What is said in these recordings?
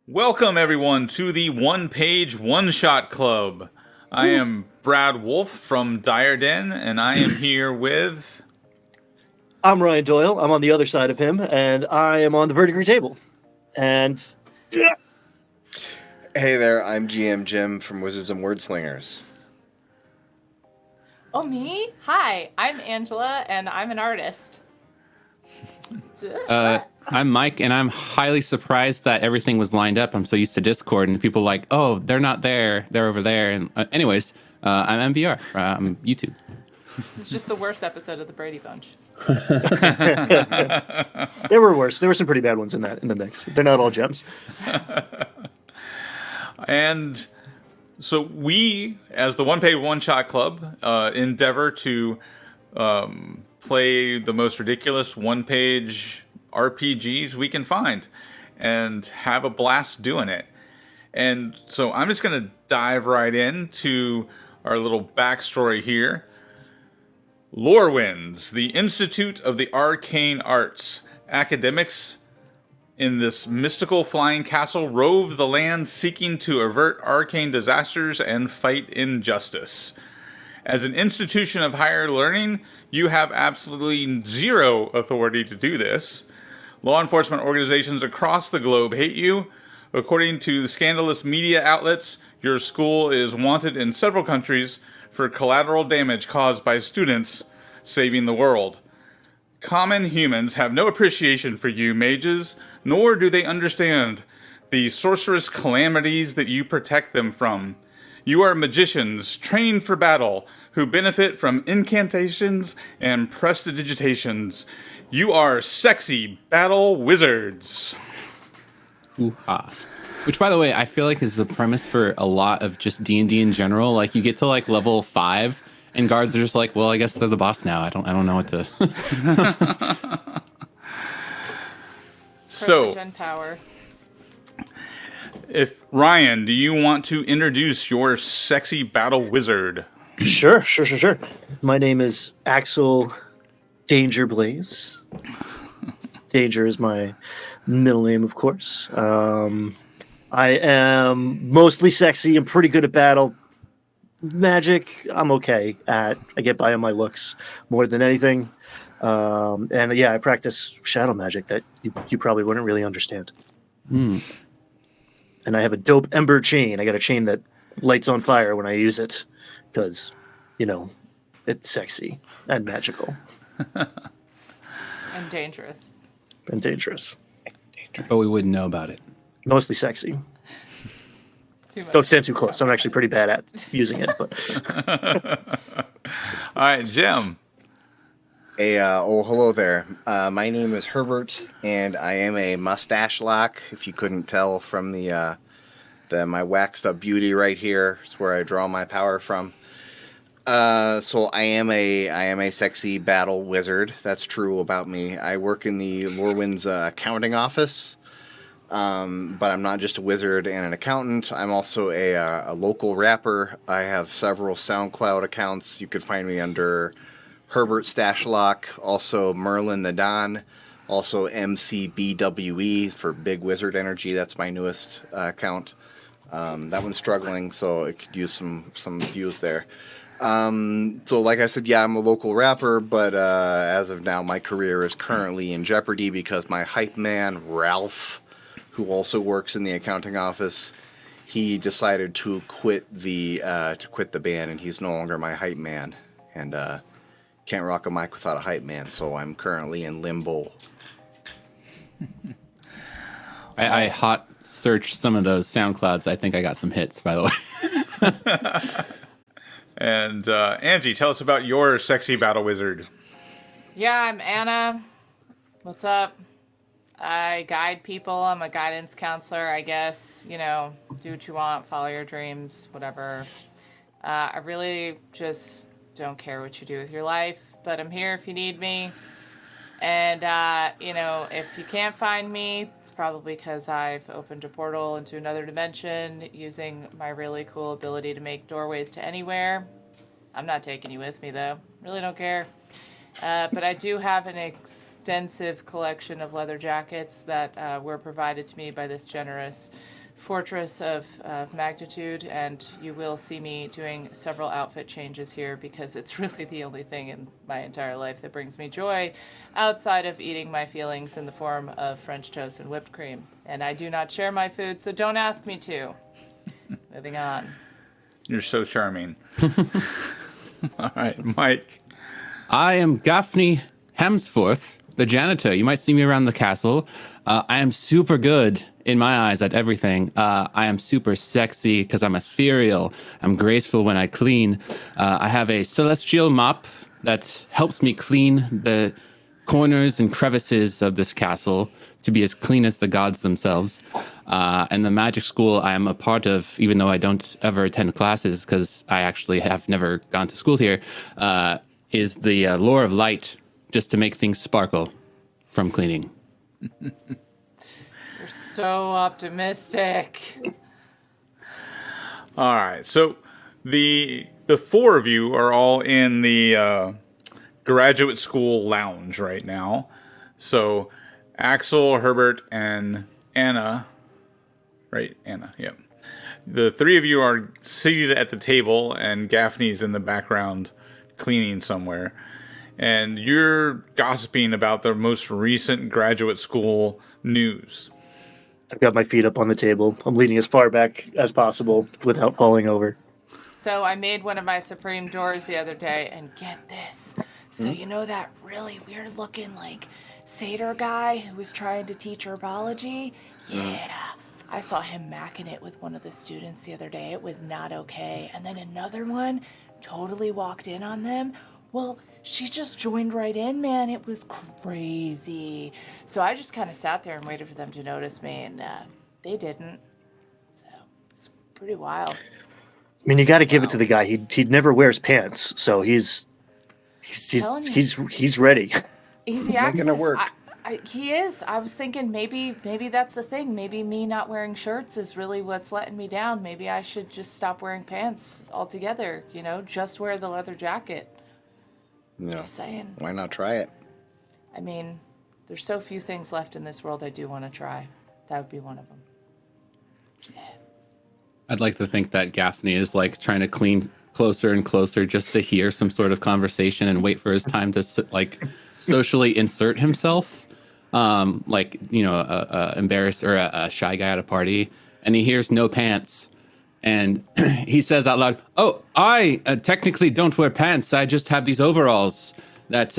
Welcome, everyone, to the One Page One Shot Club. I am Brad Wolf from Dire Den, and I am here with. I'm Ryan Doyle. I'm on the other side of him, and I am on the verdigris table. And Hey there, I'm GM Jim from Wizards and Wordslingers. Oh, me? Hi, I'm Angela, and I'm an artist. I'm Mike, and I'm highly surprised that everything was lined up. I'm so used to Discord, and people are like, oh, they're not there, they're over there. And anyways, I'm MVR, I'm YouTube. This is just the worst episode of the Brady Bunch. there were worse. There were some pretty bad ones in the mix. They're not all gems. And so we, as the One Page One Shot Club, endeavor to play the most ridiculous one-page RPGs we can find and have a blast doing it. And so I'm just going to dive right into our little backstory here. Lorewinds, the Institute of the Arcane Arts. Academics in this mystical flying castle rove the land seeking to avert arcane disasters and fight injustice. As an institution of higher learning, you have absolutely zero authority to do this. Law enforcement organizations across the globe hate you. According to the scandalous media outlets, your school is wanted in several countries for collateral damage caused by students saving the world. Common humans have no appreciation for you, mages, nor do they understand the sorcerous calamities that you protect them from. You are magicians trained for battle who benefit from incantations and prestidigitations. You are sexy battle wizards. Ooh-ha. Which, by the way, I feel like is the premise for a lot of just D&D in general. Like, you get to, like, level 5, and guards are just like, well, I guess they're the boss now. I don't know what to... So, Privilege and power. if Ryan, do you want to introduce your sexy battle wizard? Sure. My name is Axel Danger Blaze. Danger is my middle name, of course. I am mostly sexy and pretty good at battle. Magic, I'm okay at. I get by on my looks more than anything. And yeah, I practice shadow magic that you probably wouldn't really understand. And I have a dope ember chain. I got a chain that lights on fire when I use it because, it's sexy and magical And dangerous. and dangerous. But we wouldn't know about it. Mostly sexy. It's too much. Don't stand too close. I'm actually pretty bad at using it. But All right, Jim. Hello there. My name is Herbert, and I am a mustache lock. If you couldn't tell from the my waxed up beauty right here, it's where I draw my power from. So I am a sexy battle wizard. That's true about me. I work in the Lorewinds accounting office, but I'm not just a wizard and an accountant. I'm also a local rapper. I have several SoundCloud accounts. You could find me under Herbert Stashlock, also Merlin the Don, also MCBWE for Big Wizard Energy. That's my newest account. That one's struggling, so it could use some views there. So like I said, yeah, I'm a local rapper, but as of now, my career is currently in jeopardy because my hype man, Ralph, who also works in the accounting office, he decided to quit the band, and he's no longer my hype man. And can't rock a mic without a hype man, so I'm currently in limbo. I hot searched some of those SoundClouds. I think I got some hits, by the way. And Angie, tell us about your sexy battle wizard. Yeah, I'm Anna. What's up? I guide people. I'm a guidance counselor, I guess. Do what you want, follow your dreams, whatever. I really just don't care what you do with your life, but I'm here if you need me. And, if you can't find me, it's probably because I've opened a portal into another dimension using my really cool ability to make doorways to anywhere. I'm not taking you with me, though. Really don't care. But I do have an extensive collection of leather jackets that were provided to me by this generous fortress of magnitude, and you will see me doing several outfit changes here because it's really the only thing in my entire life that brings me joy outside of eating my feelings in the form of French toast and whipped cream. And I do not share my food, so don't ask me to. Moving on. You're so charming. All right, Mike. I am Gaffney Hemsworth, the janitor. You might see me around the castle. I am super good in my eyes at everything. I am super sexy because I'm ethereal. I'm graceful when I clean. I have a celestial mop that helps me clean the corners and crevices of this castle to be as clean as the gods themselves. And the magic school I am a part of, even though I don't ever attend classes because I actually have never gone to school here, is the lore of light, just to make things sparkle from cleaning. You're so optimistic. All right, so the four of you are all in the graduate school lounge right now. So Axel, Herbert, and Anna, right? Anna, yep. The three of you are seated at the table, and Gaffney's in the background cleaning somewhere. And you're gossiping about the most recent graduate school news. I've got my feet up on the table. I'm leaning as far back as possible without falling over. So I made one of my Supreme doors the other day, and get this. So you know that really weird looking like satyr guy who was trying to teach herbology? Yeah. I saw him macking it with one of the students the other day. It was not okay. And then another one totally walked in on them. Well, she just joined right in, man. It was crazy. So I just kind of sat there and waited for them to notice me, and they didn't. So it's pretty wild. I mean, you got to give it to the guy. He never wears pants, so he's ready. Easy making access. it work. He is. I was thinking maybe that's the thing. Maybe me not wearing shirts is really what's letting me down. Maybe I should just stop wearing pants altogether. You know, just wear the leather jacket. No. Just saying. Why not try it? I mean, there's so few things left in this world I do want to try. That would be one of them. I'd like to think that Gaffney is like trying to clean closer and closer just to hear some sort of conversation and wait for his time to like socially insert himself. Like, you know, a embarrassed or a shy guy at a party, and he hears no pants. And he says out loud, "Oh, I technically don't wear pants. I just have these overalls that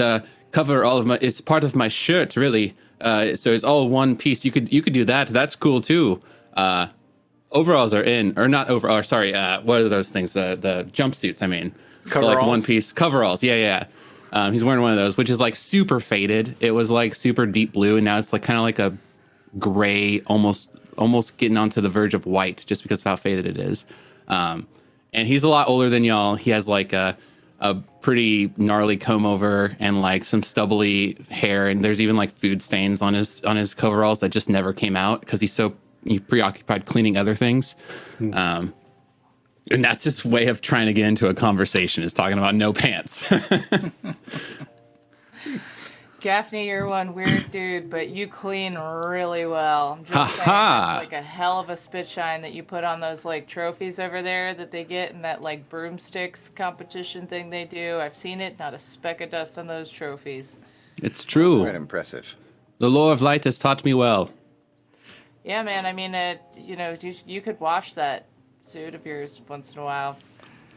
cover all of my. It's part of my shirt, really. So it's all one piece. You could do that. That's cool too. Overalls are in, or not overall. Sorry, what are those things? The jumpsuits. I mean, Coveralls? like one piece coveralls. Yeah. He's wearing one of those, which is like super faded. It was like super deep blue, and now it's like kind of like a gray, almost getting onto the verge of white, just because of how faded it is. And he's a lot older than y'all. He has like a pretty gnarly comb over and like some stubbly hair, and there's even like food stains on his coveralls that just never came out because he's so preoccupied cleaning other things. And that's his way of trying to get into a conversation, is talking about no pants. Gaffney, you're one weird dude, but you clean really well. I'm just saying, Ha-ha. that's like a hell of a spit shine that you put on those like trophies over there that they get in that like broomsticks competition thing they do. I've seen it, not a speck of dust on those trophies. It's true. Quite impressive. The lore of light has taught me well. Yeah, man. I mean, you know, you could wash that suit of yours once in a while.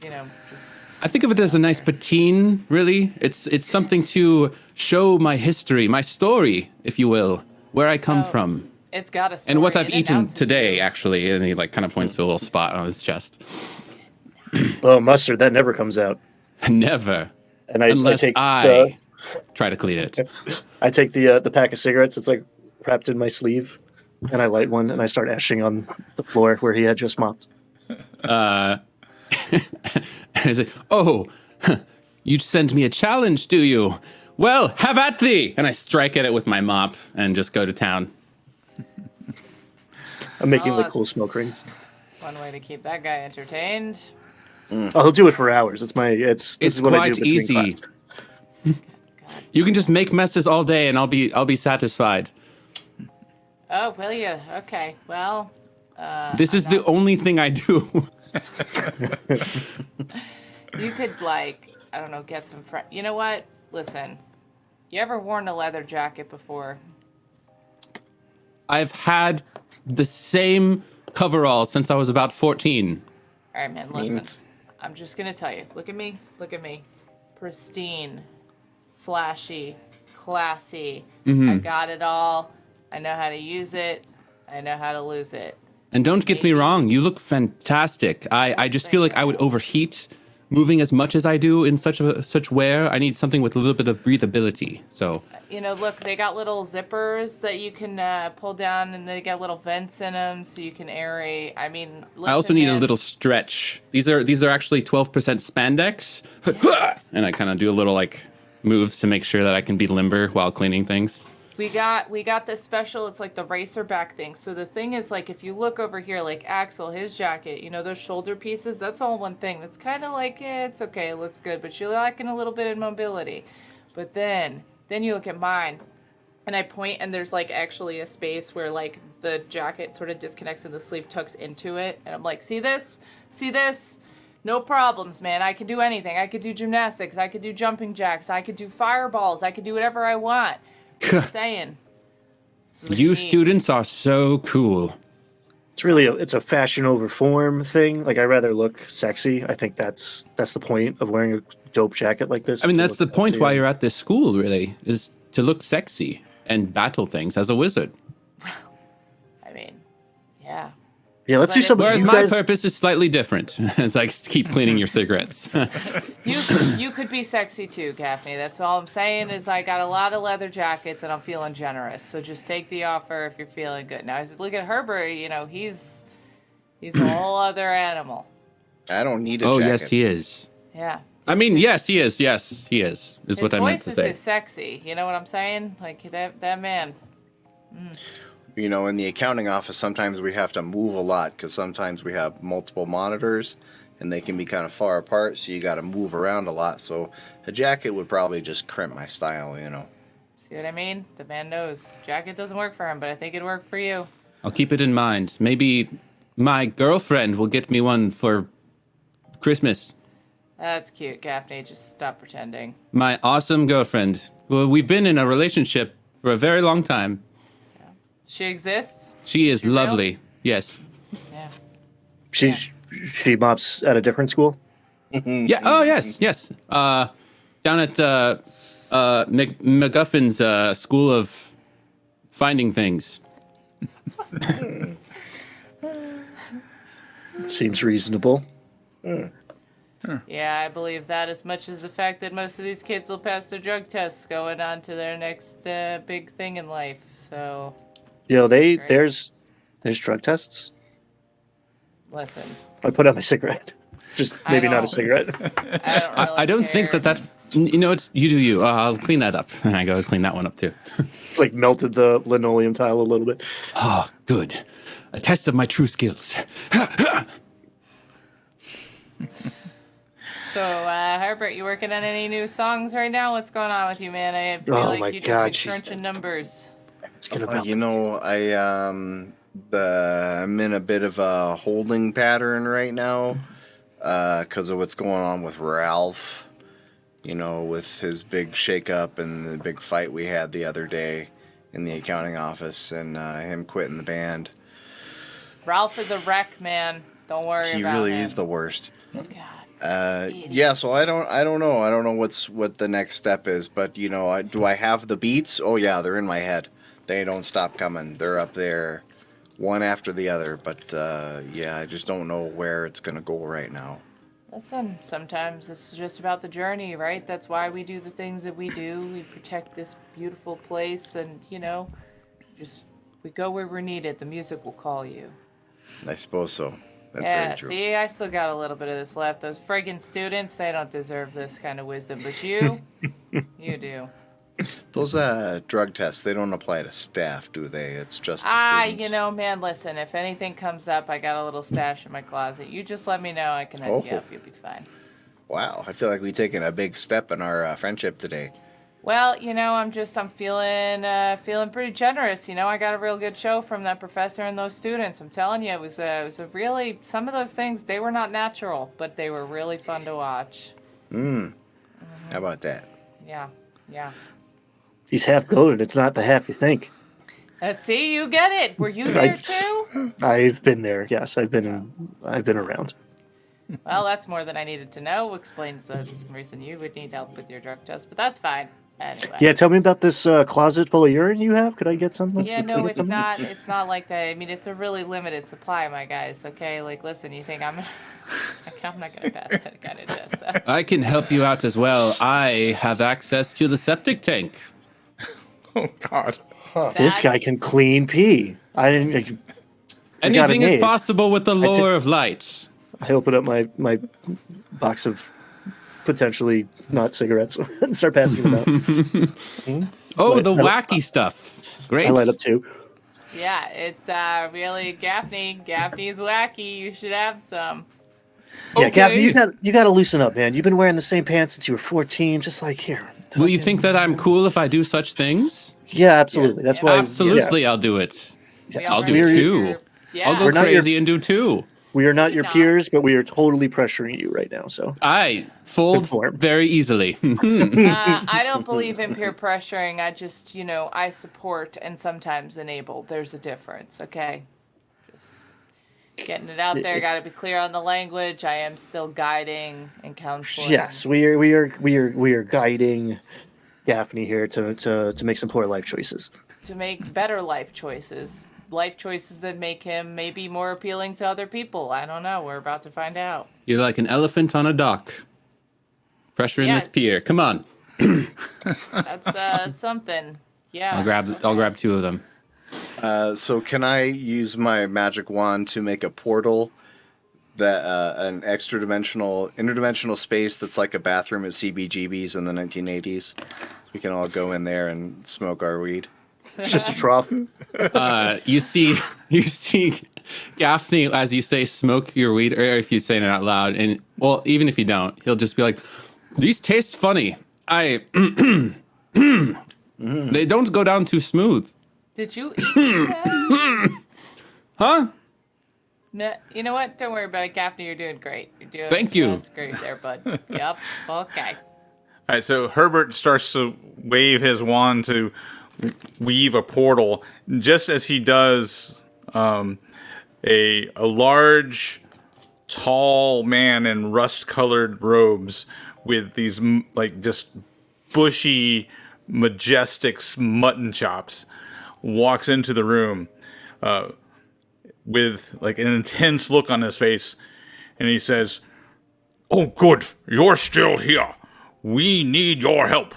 You know, just I think of it as a nice patine, really. It's something to show my history, my story, if you will, where I come from. it's got a story. And what I've It eaten announces today, you. actually. And he like kind of points to a little spot on his chest. Oh, mustard, that never comes out. Never. And I Unless take I try to clean it. I take the pack of cigarettes. It's like wrapped in my sleeve, and I light one, and I start ashing on the floor where he had just mopped. And I say, "Oh, you send me a challenge, do you? Well, have at thee!" And I strike at it with my mop and just go to town. I'm making Oh, like cool that's- smoke rings. One way to keep that guy entertained. Oh, he'll do it for hours. This It's is what I do quite between easy. class. You can just make messes all day, and I'll be satisfied. Oh, will you? Okay. Well, This is the only thing I do. you could like, I don't know, get some friends. You know what? Listen, you ever worn a leather jacket before? I've had the same coverall since I was about 14. All right, man. Listen, Means- I'm just gonna tell you. Look at me. Look at me. Pristine, flashy, classy. I got it all. I know how to use it. I know how to lose it. And don't get me wrong, you look fantastic. I just feel like I would overheat moving as much as I do in such wear. I need something with a little bit of breathability. So You know, look, they got little zippers that you can pull down, and they got little vents in them so you can aerate. I mean, I also listen, need a man, little stretch. These are actually 12% spandex, and I kind of do a little like moves to make sure that I can be limber while cleaning things. We got this special. It's like the racer back thing. So the thing is, like, if you look over here, like Axel, his jacket, you know, those shoulder pieces, that's all one thing. That's kind of like, it's okay, it looks good, but you're lacking a little bit of mobility. But then you look at mine, and I point, and there's like actually a space where like the jacket sort of disconnects and the sleeve tucks into it, and I'm like, see this? See this? No problems, man. I can do anything. I could do gymnastics. I could do jumping jacks. I could do fireballs. I could do whatever I want. Just saying. This is what You need. students are so cool. It's a fashion over form thing. Like I rather look sexy. I think that's the point of wearing a dope jacket like this. I mean, to that's the look point sexy. why you're at this school, really, is to look sexy and battle things as a wizard. I mean, yeah. Yeah, let's do But something. Whereas You my guys, purpose is slightly different, as I keep cleaning your cigarettes. You could be sexy too, Gaffney. That's all I'm saying is I got a lot of leather jackets and I'm feeling generous. So just take the offer if you're feeling good. Now, look at Herbert. You know, he's a whole other animal. I don't need a Oh, jacket. yes, he is. Yeah. I mean, yes, he is. Yes, he is His what I meant voice to say. is sexy. You know what I'm saying? Like that man. You know, in the accounting office, sometimes we have to move a lot because sometimes we have multiple monitors and they can be kind of far apart, so you got to move around a lot. So a jacket would probably just crimp my style, you know. See what I mean? The man knows. Jacket doesn't work for him, but I think it'd work for you. I'll keep it in mind. Maybe my girlfriend will get me one for Christmas. That's cute, Gaffney. Just stop pretending. My awesome girlfriend. Well, we've been in a relationship for a very long time. She exists? She is You real? lovely. Yes. Yeah. she mops at a different school. Yeah. Oh, yes. Yes. Down at MacGuffin's School of Finding Things. Seems reasonable. Yeah, I believe that as much as the fact that most of these kids will pass their drug tests going on to their next big thing in life. So, There's drug tests. listen, I put out my cigarette. Just I maybe not don't- a cigarette. I don't really I don't think care. that. You know, it's you do you. I'll clean that up. And I go clean that one up too. Like melted the linoleum tile a little bit. Oh, good. A test of my true skills. So, Herbert, you working on any new songs right now? What's going on with you, man? I feel Oh like my you God, just been she's- crunching numbers. Let's get about You know, I'm in a bit of a holding pattern right now because of what's going on with Ralph. You know, with his big shakeup and the big fight we had the other day in the accounting office, and him quitting the band. Ralph is a wreck, man. Don't worry He about really him. is the worst. God. Yeah, so I don't know what the next step is, but you know, do I have the beats? Oh yeah, they're in my head. They don't stop coming. They're up there, one after the other. But yeah, I just don't know where it's gonna go right now. Listen, sometimes it's just about the journey, right? That's why we do the things that we do. We protect this beautiful place, and you know, just we go where we're needed. The music will call you. I suppose so. That's yeah, very true. see, I still got a little bit of this left. Those friggin' students, they don't deserve this kind of wisdom, but you, you do. Those drug tests, they don't apply to staff, do they? It's just the students. You know, man, listen, if anything comes up, I got a little stash in my closet. You just let me know. I can hook you Oh. up. You'll be fine. Wow, I feel like we've taken a big step in our friendship today. Well, I'm feeling pretty generous. I got a real good show from that professor and those students. I'm telling you, it was a really, some of those things, they were not natural, but they were really fun to watch. How about that? Yeah, yeah. He's half goaded. It's not the half you think. Let's see, you get it. Were you there too? I've been there. Yes, I've been around. Well, that's more than I needed to know. Explains the reason you would need help with your drug test, but that's fine. Anyway. Yeah, tell me about this closet full of urine you have. Could I get something? Yeah, no, it's not. It's not like that. I mean, it's a really limited supply, my guys. Okay, like, listen, you think I'm not gonna pass that kind of test? So. I can help you out as well. I have access to the septic tank. Oh God. This guy can clean pee. I didn't. Anything is made. possible with the lure of light. I open up my box of potentially not cigarettes and start passing them out. Oh, the wacky stuff. Great. I light up too. Yeah, it's really Gaffney. Gaffney's wacky. You should have some. Yeah, Okay. Gavin, you got to loosen up, man. You've been wearing the same pants since you were 14. Just like here. Will you think that I'm cool if I do such things? Yeah, absolutely. That's why. Absolutely, I'll do it. We I'll do already- two. Yeah. I'll go We're not your- crazy and do two. We are not your No. peers, but we are totally pressuring you right now. So I fold Conform. very easily. I don't believe in peer pressuring. I just, I support and sometimes enable. There's a difference, okay? Just getting it out there. Got to be clear on the language. I am still guiding and counseling. yes, we are guiding Gaffney here to make some poor life choices. To make better life choices. Life choices that make him maybe more appealing to other people. I don't know. We're about to find out. You're like an elephant on a dock. Pressuring Yeah. this pier. Come on. That's something. Yeah. I'll grab two of them. So can I use my magic wand to make a portal that an interdimensional space that's like a bathroom at CBGB's in the 1980s? We can all go in there and smoke our weed. It's just a trough. You see Gaffney, as you say, smoke your weed, or if you say it out loud, and well, even if you don't, he'll just be like, "These taste funny. They don't go down too smooth." Did you eat that? Huh? No, you know what? Don't worry about it, Gaffney. You're doing great. You're doing Thank you. just great there, bud. Yep. Okay. All right, so Herbert starts to wave his wand to weave a portal. Just as he does, a large, tall man in rust-colored robes with these just bushy, majestic mutton chops walks into the room with like an intense look on his face, and he says, "Oh, good, you're still here. We need your help.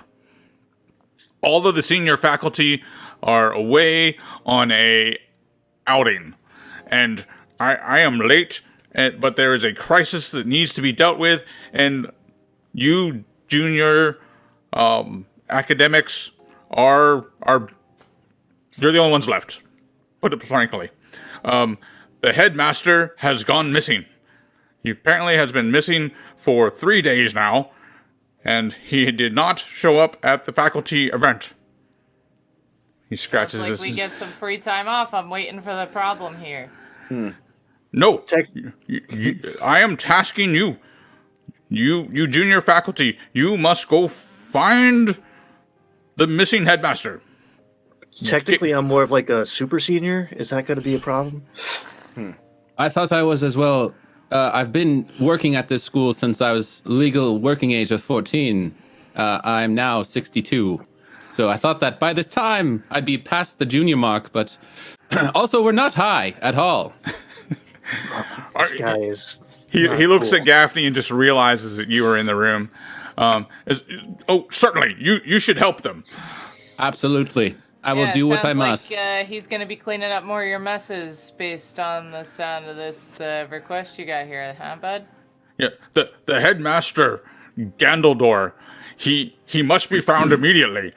All of the senior faculty are away on a outing, and I am late, but there is a crisis that needs to be dealt with, and you junior academics are you're the only ones left, put it frankly. The headmaster has gone missing. He apparently has been missing for 3 days now, and he did not show up at the faculty event." He scratches Like his... we get some free time off. I'm waiting for the problem here. No, Tech- I am tasking you. You junior faculty, you must go find the missing headmaster. Technically, I'm more of like a super senior. Is that going to be a problem? I thought I was as well. I've been working at this school since I was legal working age of 14. I'm now 62. So I thought that by this time I'd be past the junior mark, but also we're not high at all. This guy is. He looks cool. at Gaffney and just realizes that you are in the room. Certainly, you should help them. Absolutely. I will Yeah, do what I sounds must. Like, he's going to be cleaning up more of your messes based on the sound of this request you got here, huh, bud? Yeah, the headmaster, Gandaldor, he must be found immediately.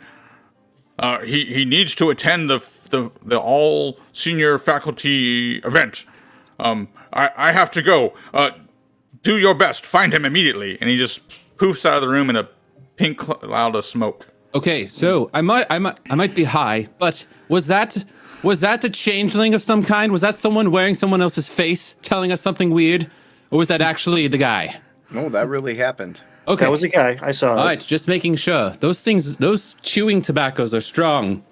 He needs to attend the all senior faculty event. I have to go. Do your best. Find him immediately. And he just poofs out of the room in a pink cloud of smoke. Okay, so I might be high, but was that a changeling of some kind? Was that someone wearing someone else's face, telling us something weird, or was that actually the guy? No, that really happened. Okay, That was a guy. I saw all it. right, just making sure. Those chewing tobaccos are strong.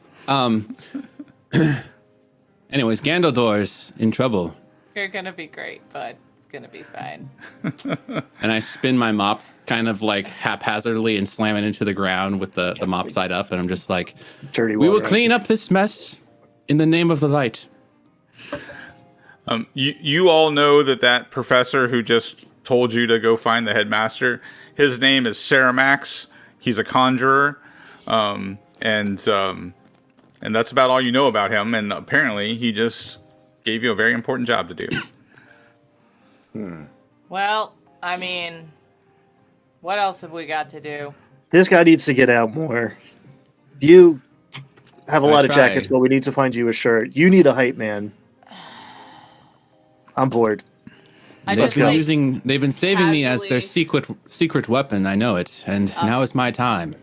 Anyways, Gandaldor's in trouble, You're gonna be great, bud. It's gonna be fine. and I spin my mop kind of like haphazardly and slam it into the ground with the mop side up, and I'm just like, Dirty we will water. clean up this mess in the name of the light. You all know that professor who just told you to go find the headmaster, his name is Ceramax. He's a conjurer, and that's about all you know about him. And apparently, he just gave you a very important job to do. Well, I mean, what else have we got to do? This guy needs to get out more. You have a lot of try. jackets, but we need to find you a shirt. You need a hype man. I'm bored. I They've just been like, they've been saving me as their casually- secret weapon. I know it, and now is my time.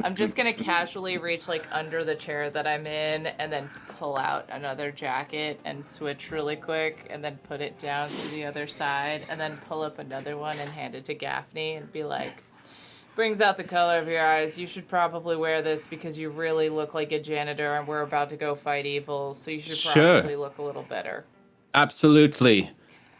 I'm just gonna casually reach like under the chair that I'm in and then pull out another jacket and switch really quick and then put it down to the other side and then pull up another one and hand it to Gaffney and be like, brings out the color of your eyes. You should probably wear this because you really look like a janitor and we're about to go fight evil, so you should Sure. probably look a little better. Absolutely.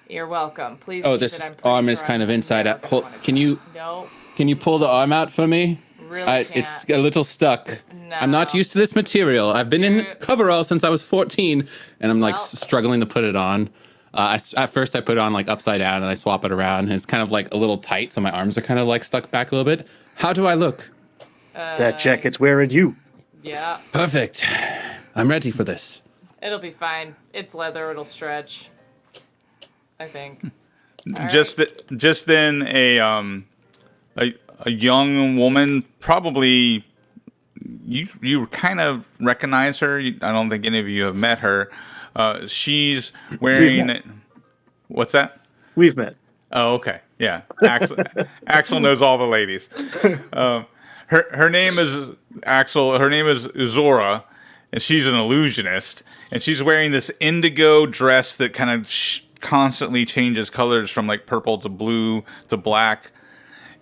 You're welcome. Please. Oh, keep this it. I'm pretty arm is sure kind of I'm inside never out. gonna Hold, wanna can do you it. No, pull the arm out for me? really can't. It's a little stuck. I'm not No. used to this material. I've been in coveralls since I was 14, and I'm like Well- struggling to put it on. At first, I put it on like upside down, and I swap it around, and it's kind of like a little tight, so my arms are kind of like stuck back a little bit. How do I look? That jacket's wearing you. Yeah, Perfect. I'm ready for this. it'll be fine. It's leather. It'll stretch. I think. Just then, a young woman, probably you kind of recognize her. I don't think any of you have met her. She's wearing. What's that? We've met. Oh, okay. Yeah. Axel knows all the ladies. Her name is Axel. Her name is Uzora, and she's an illusionist. And she's wearing this indigo dress that kind of constantly changes colors from like purple to blue to black,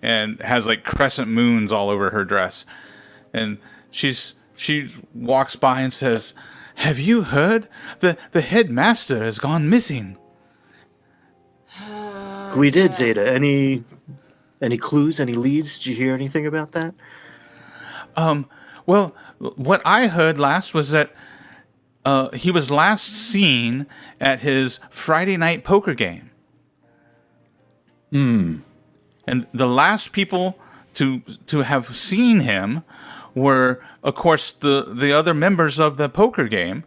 and has like crescent moons all over her dress. And she walks by and says, "Have you heard? The headmaster has gone missing." We did, Zeta. Any clues? Any leads? Did you hear anything about that? Well, what I heard last was that he was last seen at his Friday night poker game. And the last people to have seen him were, of course, the other members of the poker game,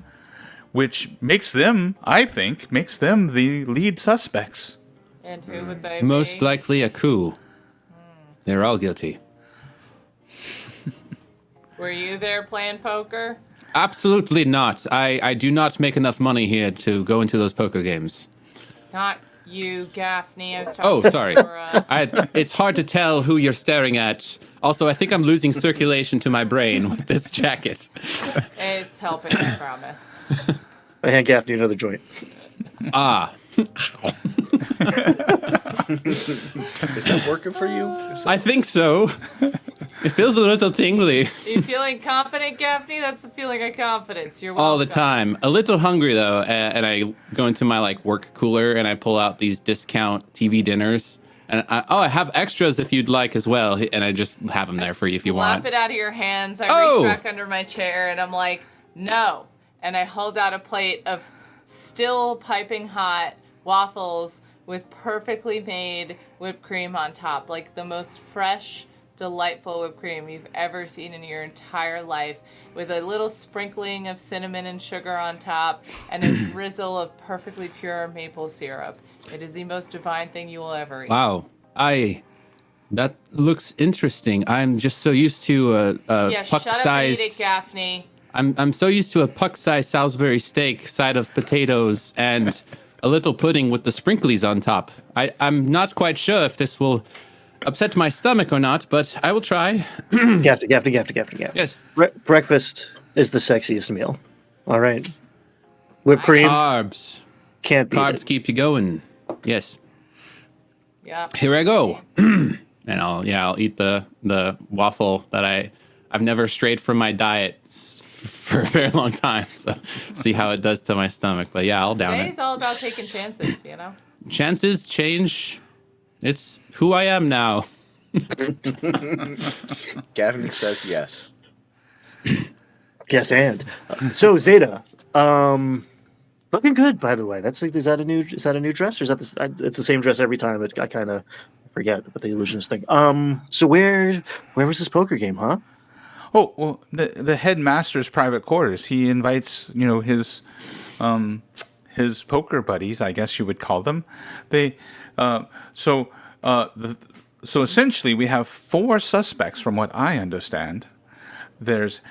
which makes them, I think, the lead suspects. And who would they Most be? likely a coup. They're all guilty. Were you there playing poker? Absolutely not. I do not make enough money here to go into those poker games. Not you, Gaffney. I was talking Oh, to sorry. Laura. It's hard to tell who you're staring at. Also, I think I'm losing circulation to my brain with this jacket. It's helping, I promise. I hand Gaffney another joint. Ah, Is that working for you? I think so. It feels a little tingly You feeling confident, Gaffney? That's the feeling of confidence. You're all the welcome. time. A little hungry though, and I go into my like work cooler and I pull out these discount TV dinners. And I have extras if you'd like as well, and I just have them there for you if you Slap want. it out of your hands. I Oh! reach back under my chair and I'm like, no. And I hold out a plate of still piping hot waffles with perfectly made whipped cream on top. Like the most fresh, delightful whipped cream you've ever seen in your entire life, with a little sprinkling of cinnamon and sugar on top and a drizzle of perfectly pure maple syrup. It is the most divine thing you will ever eat. Wow, that looks interesting. I'm just so used to a Yeah, puck shut up size. and eat it, Gaffney. I'm so used to a puck-sized Salisbury steak, side of potatoes, and a little pudding with the sprinklies on top. I'm not quite sure if this will upset my stomach or not, but I will try. Gafty. Yes. Breakfast is the sexiest meal. All right. Whipped cream Carbs. can't beat Carbs it. keep you going. Yes. Yep. Here I go. And I'll eat the waffle that I've never strayed from my diet for a very long time. So see how it does to my stomach. But yeah, I'll down it. Today's all about taking chances, you know? Chances change. It's who I am now. Gavin says yes. Yes, and so Zeta, looking good by the way. Is that a new dress or is that it's the same dress every time? I kind of forget what the illusionist thing. So where was this poker game, huh? Oh, well, the headmaster's private quarters. He invites, his poker buddies, I guess you would call them. So essentially we have 4 suspects from what I understand. There's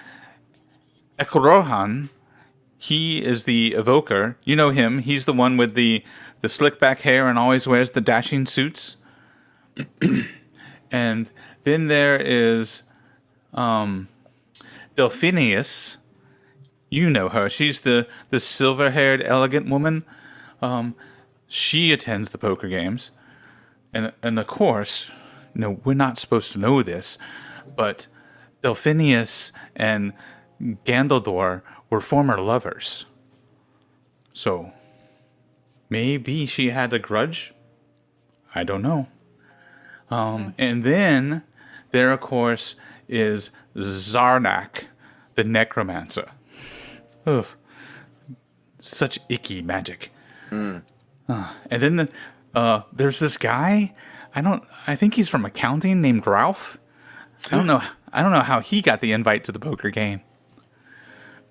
Ekrohan. He is the evoker. You know him. He's the one with the slick back hair and always wears the dashing suits. And then there is Delphinius. You know her. She's the silver-haired, elegant woman. She attends the poker games. And of course, we're not supposed to know this, but Delphinius and Gandaldor were former lovers. So, maybe she had a grudge? I don't know. And then there, of course, is Zarnak, the necromancer. Ugh. Such icky magic. And then there's this guy. I think he's from accounting named Ralph. I don't know how he got the invite to the poker game.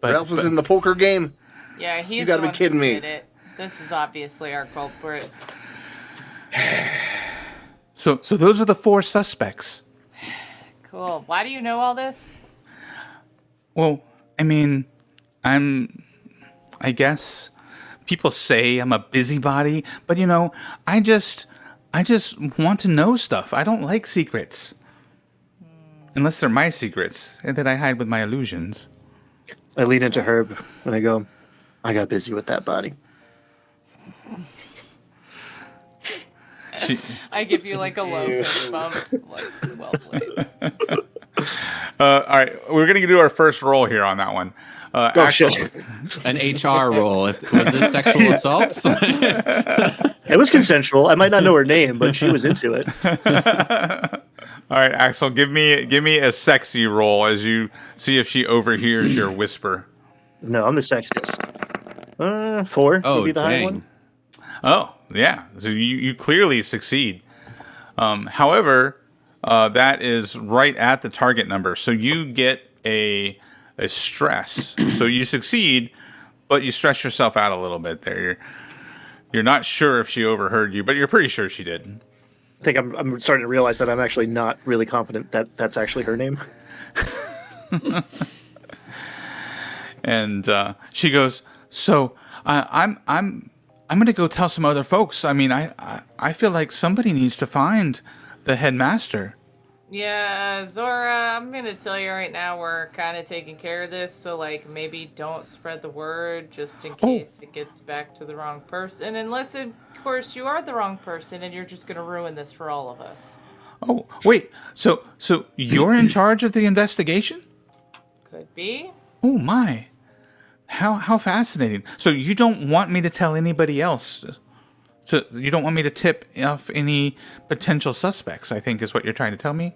But Ralph was in the poker game? Yeah, he's You gotta the be one kidding who me. did it. This is obviously our culprit. So those are the 4 suspects. Cool. Why do you know all this? Well, I mean, I guess people say I'm a busybody, but I just want to know stuff. I don't like secrets. Unless they're my secrets and that I hide with my illusions. I lean into Herb and I go, I got busy with that body. I give you like a low fist bump. Like, well played. All right, we're gonna do our first roll here on that one. Oh shit! An HR role. Was this sexual assault? It was consensual. I might not know her name, but she was into it. All right, Axel, give me a sexy roll as you see if she overhears your whisper. No, I'm the sexiest. 4 Oh, would be the high dang. one. Oh, yeah. So you clearly succeed. However, that is right at the target number. So you get a stress. So you succeed, but you stress yourself out a little bit there. You're not sure if she overheard you, but you're pretty sure she did. I think I'm starting to realize that I'm actually not really confident that that's actually her name. And she goes, "So I'm going to go tell some other folks. I mean, I feel like somebody needs to find the headmaster." Yeah, Zora, I'm gonna tell you right now, we're kind of taking care of this, so like maybe don't spread the word just in case it gets back to the wrong person. Unless, of course, you are the wrong person and you're just gonna ruin this for all of us. Oh, wait. So you're in charge of the investigation? Could be. Oh my. How fascinating. So you don't want me to tell anybody else. So you don't want me to tip off any potential suspects, I think is what you're trying to tell me?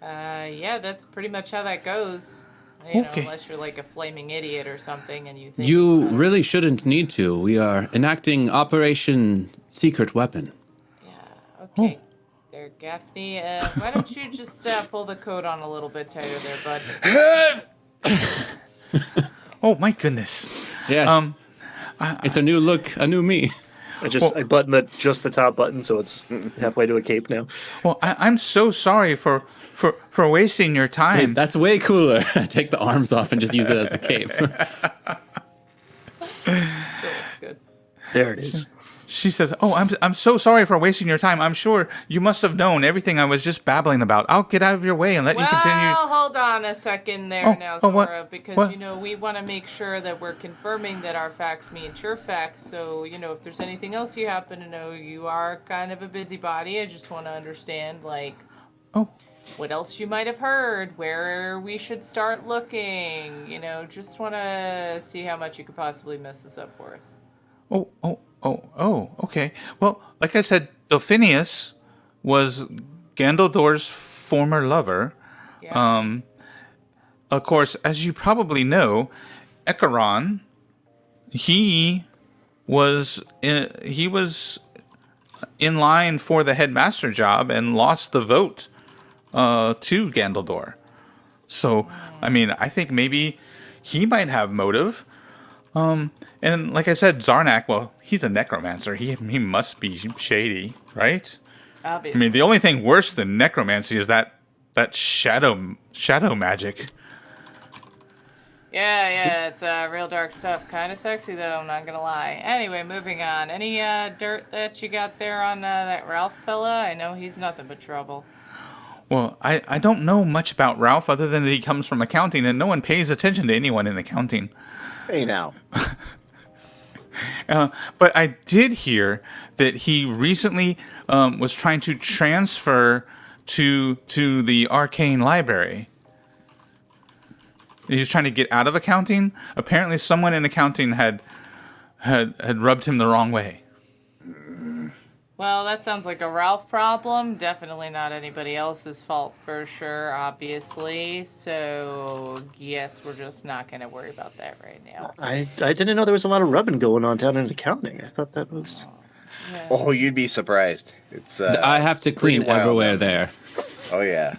Yeah, that's pretty much how that goes. You know, Okay. unless you're like a flaming idiot or something and you think You really shouldn't need to. We are enacting Operation Secret Weapon. okay. There, Gaffney, why don't you just pull the coat on a little bit tighter there, bud? Oh my goodness. Yes. It's a new look, a new me. I button just the top button, so it's halfway to a cape now. Well, I'm so sorry for wasting your time. That's way cooler. Take the arms off and just use it as a cape. Still looks good. There it is. She says, "Oh, I'm so sorry for wasting your time. I'm sure you must have known everything I was just babbling about. I'll get out of your way and let you continue." Well, hold on a second there Oh, now, oh, what? Zora, because, What? you know, we want to make sure that we're confirming that our facts meet your facts. So, you know, if there's anything else you happen to know, you are kind of a busybody. I just want to understand, like, Oh, what else you might have heard, where we should start looking. You know, just want to see how much you could possibly mess this up for us. okay. Well, like I said, Delphinius was Gandaldor's former lover. Yeah. Of course, as you probably know, Echaron, he was in line for the headmaster job and lost the vote to Gandaldor. So, I mean, I think maybe he might have motive. And like I said, Zarnak, well, he's a necromancer. He must be shady, right? I Obviously. mean, the only thing worse than necromancy is that shadow magic. Yeah, it's real dark stuff. Kind of sexy, though, I'm not gonna lie. Anyway, moving on. Any dirt that you got there on that Ralph fella? I know he's nothing but trouble. Well, I don't know much about Ralph other than that he comes from accounting, and no one pays attention to anyone in accounting. Hey now. But I did hear that he recently was trying to transfer to the arcane library. He was trying to get out of accounting. Apparently, someone in accounting had rubbed him the wrong way. Well, that sounds like a Ralph problem. Definitely not anybody else's fault for sure, obviously. So, yes, we're just not going to worry about that right now. I didn't know there was a lot of rubbing going on down in accounting. I thought that was. Yeah. Oh, you'd be surprised. It's I have to clean pretty wild everywhere down there. Oh yeah.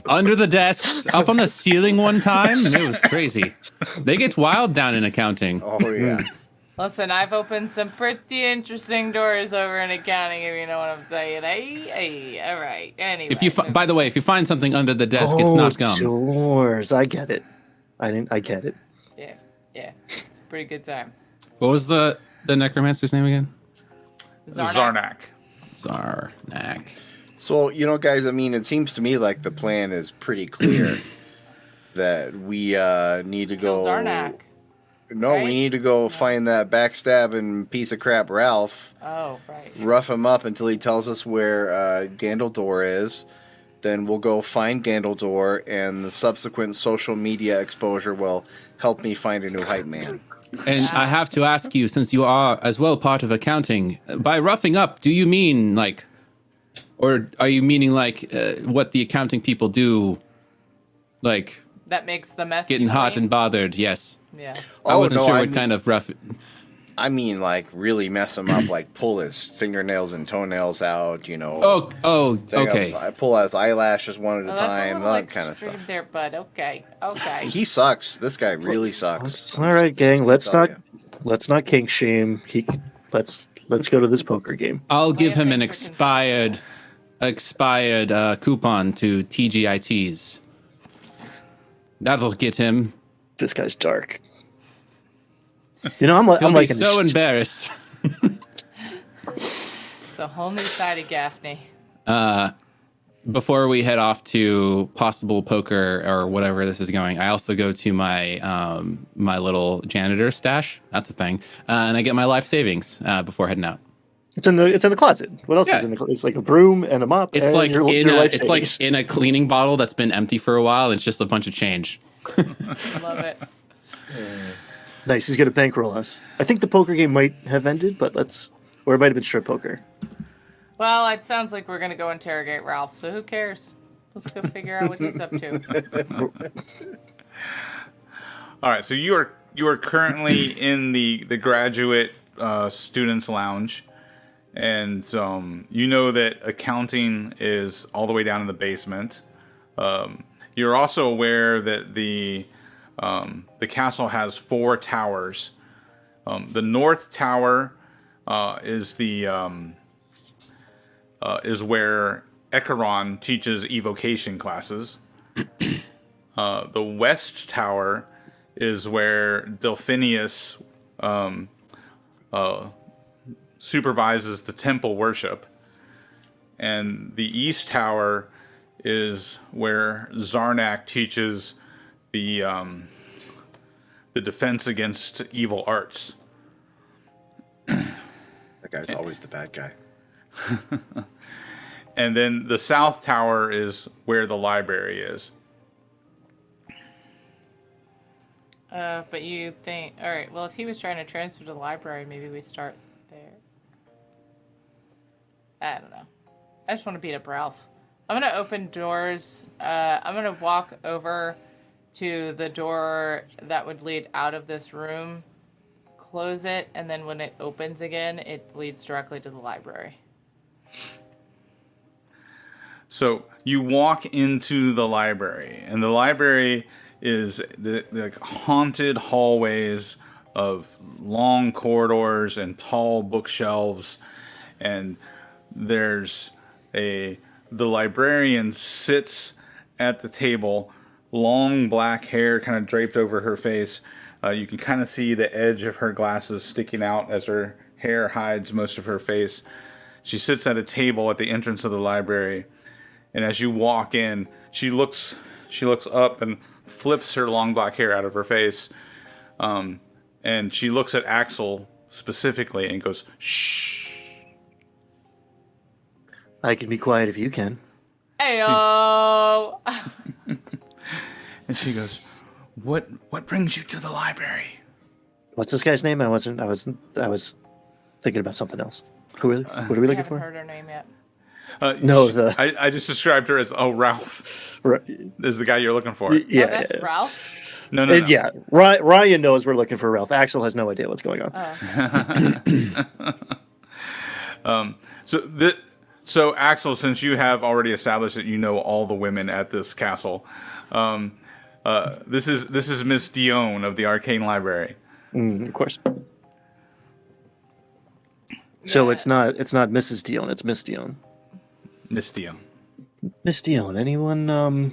Under the desks, up on the ceiling one time. It was crazy. They get wild down in accounting. Oh yeah. Listen, I've opened some pretty interesting doors over in accounting, if you know what I'm saying. Hey, all right. Anyway. If you, by the way, if you find something under the desk, it's not gum. Doors. I get it. I get it. Yeah, it's a pretty good time. What was the necromancer's name again? Zarnak. Zarnak. So, you know, guys, I mean, it seems to me like the plan is pretty clear that we need to Kill go. Zarnak. No, right? we need to go find that backstabbing piece of crap Ralph, Oh, right. rough him up until he tells us where Gandaldor is. Then we'll go find Gandaldor, and the subsequent social media exposure will help me find a new hype man. And I have to ask you, since you are as well part of accounting, by roughing up, do you mean like, or are you meaning like what the accounting people do, like That makes the mess. getting hot and bothered? Yes. Yeah. I wasn't no, sure I what mean- kind of rough. I mean, like, really mess him up, like pull his fingernails and toenails out, you know. Oh, Take out okay. his- I pull out his eyelashes one at Well, a that's a time, little that kind of extreme stuff. there, bud. Okay. He sucks. This guy really sucks. All right, gang. Let's Tell not kink shame. Let's go to this poker game. I'll give him an thanks for expired coupon to TGITs. That'll get him. This guy's dark. You know, I'm He'll be liking so this. embarrassed. It's a whole new side of Gaffney. Before we head off to possible poker or whatever this is going, I also go to my my little janitor stash. That's a thing, and I get my life savings before heading out. It's in the closet. What else is Yeah. in the closet? It's like a broom and a mop. It's and like your in a, life it's like savings. in a cleaning bottle that's been empty for a while. And it's just a bunch of change. Love it. Nice. He's gonna bankroll us. I think the poker game might have ended, but or it might have been strip poker. Well, it sounds like we're gonna go interrogate Ralph, so who cares? Let's go figure out what he's up to. All right, so you are currently in the graduate students lounge, and you know that accounting is all the way down in the basement. You're also aware that the castle has 4 towers. The north tower is where Echaron teaches evocation classes. The west tower is where Delphinius supervises the temple worship. And the East Tower is where Zarnak teaches the defense against evil arts. That guy's always the bad guy. And then the South Tower is where the library is. But you think, all right, well, if he was trying to transfer to the library, maybe we start there. I don't know. I just want to beat up Ralph. I'm going to open doors. I'm going to walk over to the door that would lead out of this room, close it, and then when it opens again, it leads directly to the library. So you walk into the library, and the library is the haunted hallways of long corridors and tall bookshelves, and there's the librarian sits at the table, long black hair kind of draped over her face. You can kind of see the edge of her glasses sticking out as her hair hides most of her face. She sits at a table at the entrance of the library, and as you walk in, she looks up and flips her long black hair out of her face, and she looks at Axel specifically and goes, "Shh." I can be quiet if you can. Heyo! And she goes, "What brings you to the library?" What's this guy's name? I was thinking about something else. What are we I looking haven't for? heard her name yet. No, I just described her as Ralph Right. is the guy you're looking for. Yeah, Oh, that's Ralph? No, no, no. Yeah, Ryan knows we're looking for Ralph. Axel has no idea what's going on. So Axel, since you have already established that you know all the women at this castle, this is Miss Dion of the Arcane Library. Of course. So Yeah. it's not Mrs. Dion, it's Miss Dion. Miss Dion. Miss Dion, anyone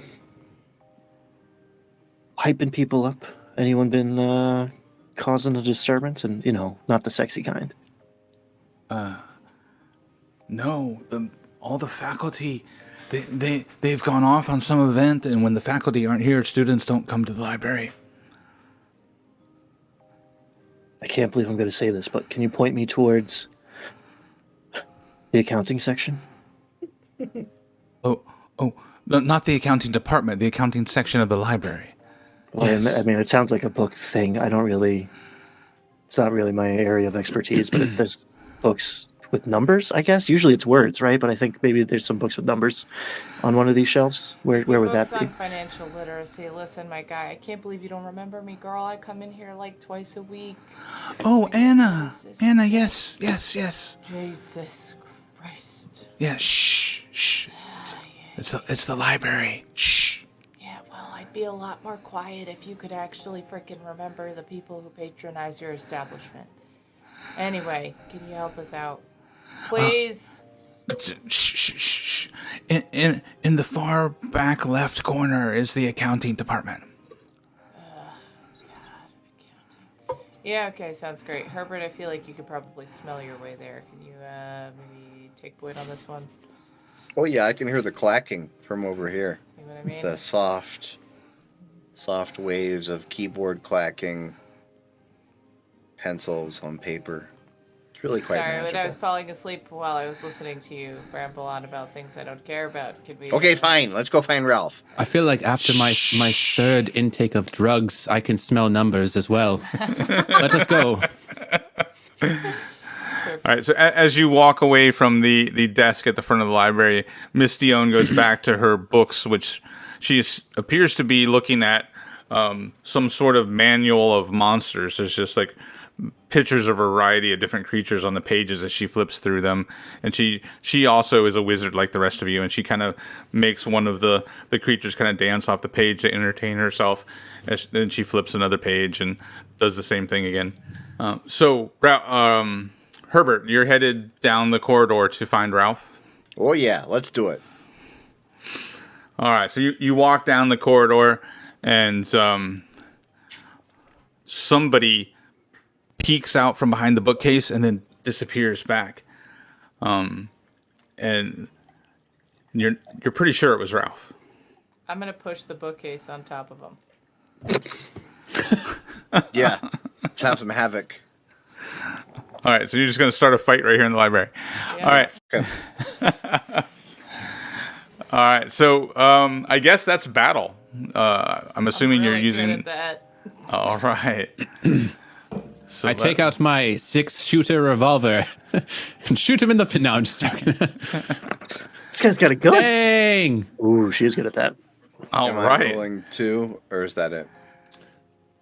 hyping people up? Anyone been causing a disturbance? And not the sexy kind. No, all the faculty, they've gone off on some event, and when the faculty aren't here, students don't come to the library. I can't believe I'm going to say this, but can you point me towards the accounting section? Oh, not the accounting department, the accounting section of the library. Well, Yes. I mean, it sounds like a book thing. It's not really my area of expertise, but there's books with numbers, I guess. Usually it's words, right? But I think maybe there's some books with numbers on one of these shelves. Where would that Books be? on financial literacy. Listen, my guy, I can't believe you don't remember me, girl. I come in here like twice a week. Oh, Anna, Jesus. Anna, yes. Jesus Christ. Yeah, shh. It's the library. Shh. Yeah, well, I'd be a lot more quiet if you could actually frickin' remember the people who patronize your establishment. Anyway, can you help us out? Please? Shh. In the far back left corner is the accounting department. Yeah, okay, sounds great. Herbert, I feel like you could probably smell your way there. Can you maybe take point on this one? Oh yeah, I can hear the clacking from over here. See what I mean? The soft waves of keyboard clacking, pencils on paper. It's really quite Sorry, magical. but I was falling asleep while I was listening to you ramble on about things I don't care about. Could we? Okay, fine. Let's go find Ralph. I feel like after my third intake of drugs, I can smell numbers as well. Let us go. All right, so as you walk away from the desk at the front of the library, Miss Dion goes back to her books, which appears to be looking at some sort of manual of monsters. There's just like pictures of a variety of different creatures on the pages as she flips through them. And she also is a wizard like the rest of you, and she kind of makes one of the creatures kind of dance off the page to entertain herself. Then she flips another page and does the same thing again. Herbert, you're headed down the corridor to find Ralph. Oh yeah, let's do it. All right, so you walk down the corridor, and somebody peeks out from behind the bookcase and then disappears back. And you're pretty sure it was Ralph. I'm gonna push the bookcase on top of him. Yeah. Let's have some havoc. All right, so you're just going to start a fight right here in the library. Yeah. All right. Okay. All right. So I guess that's battle. I'm assuming Really you're using. good at that. All right. So I take out my 6-shooter revolver and shoot him in the. No, I'm just joking. This guy's got a gun. Dang! Ooh, she is good at that. All Am I right. rolling 2, or is that it?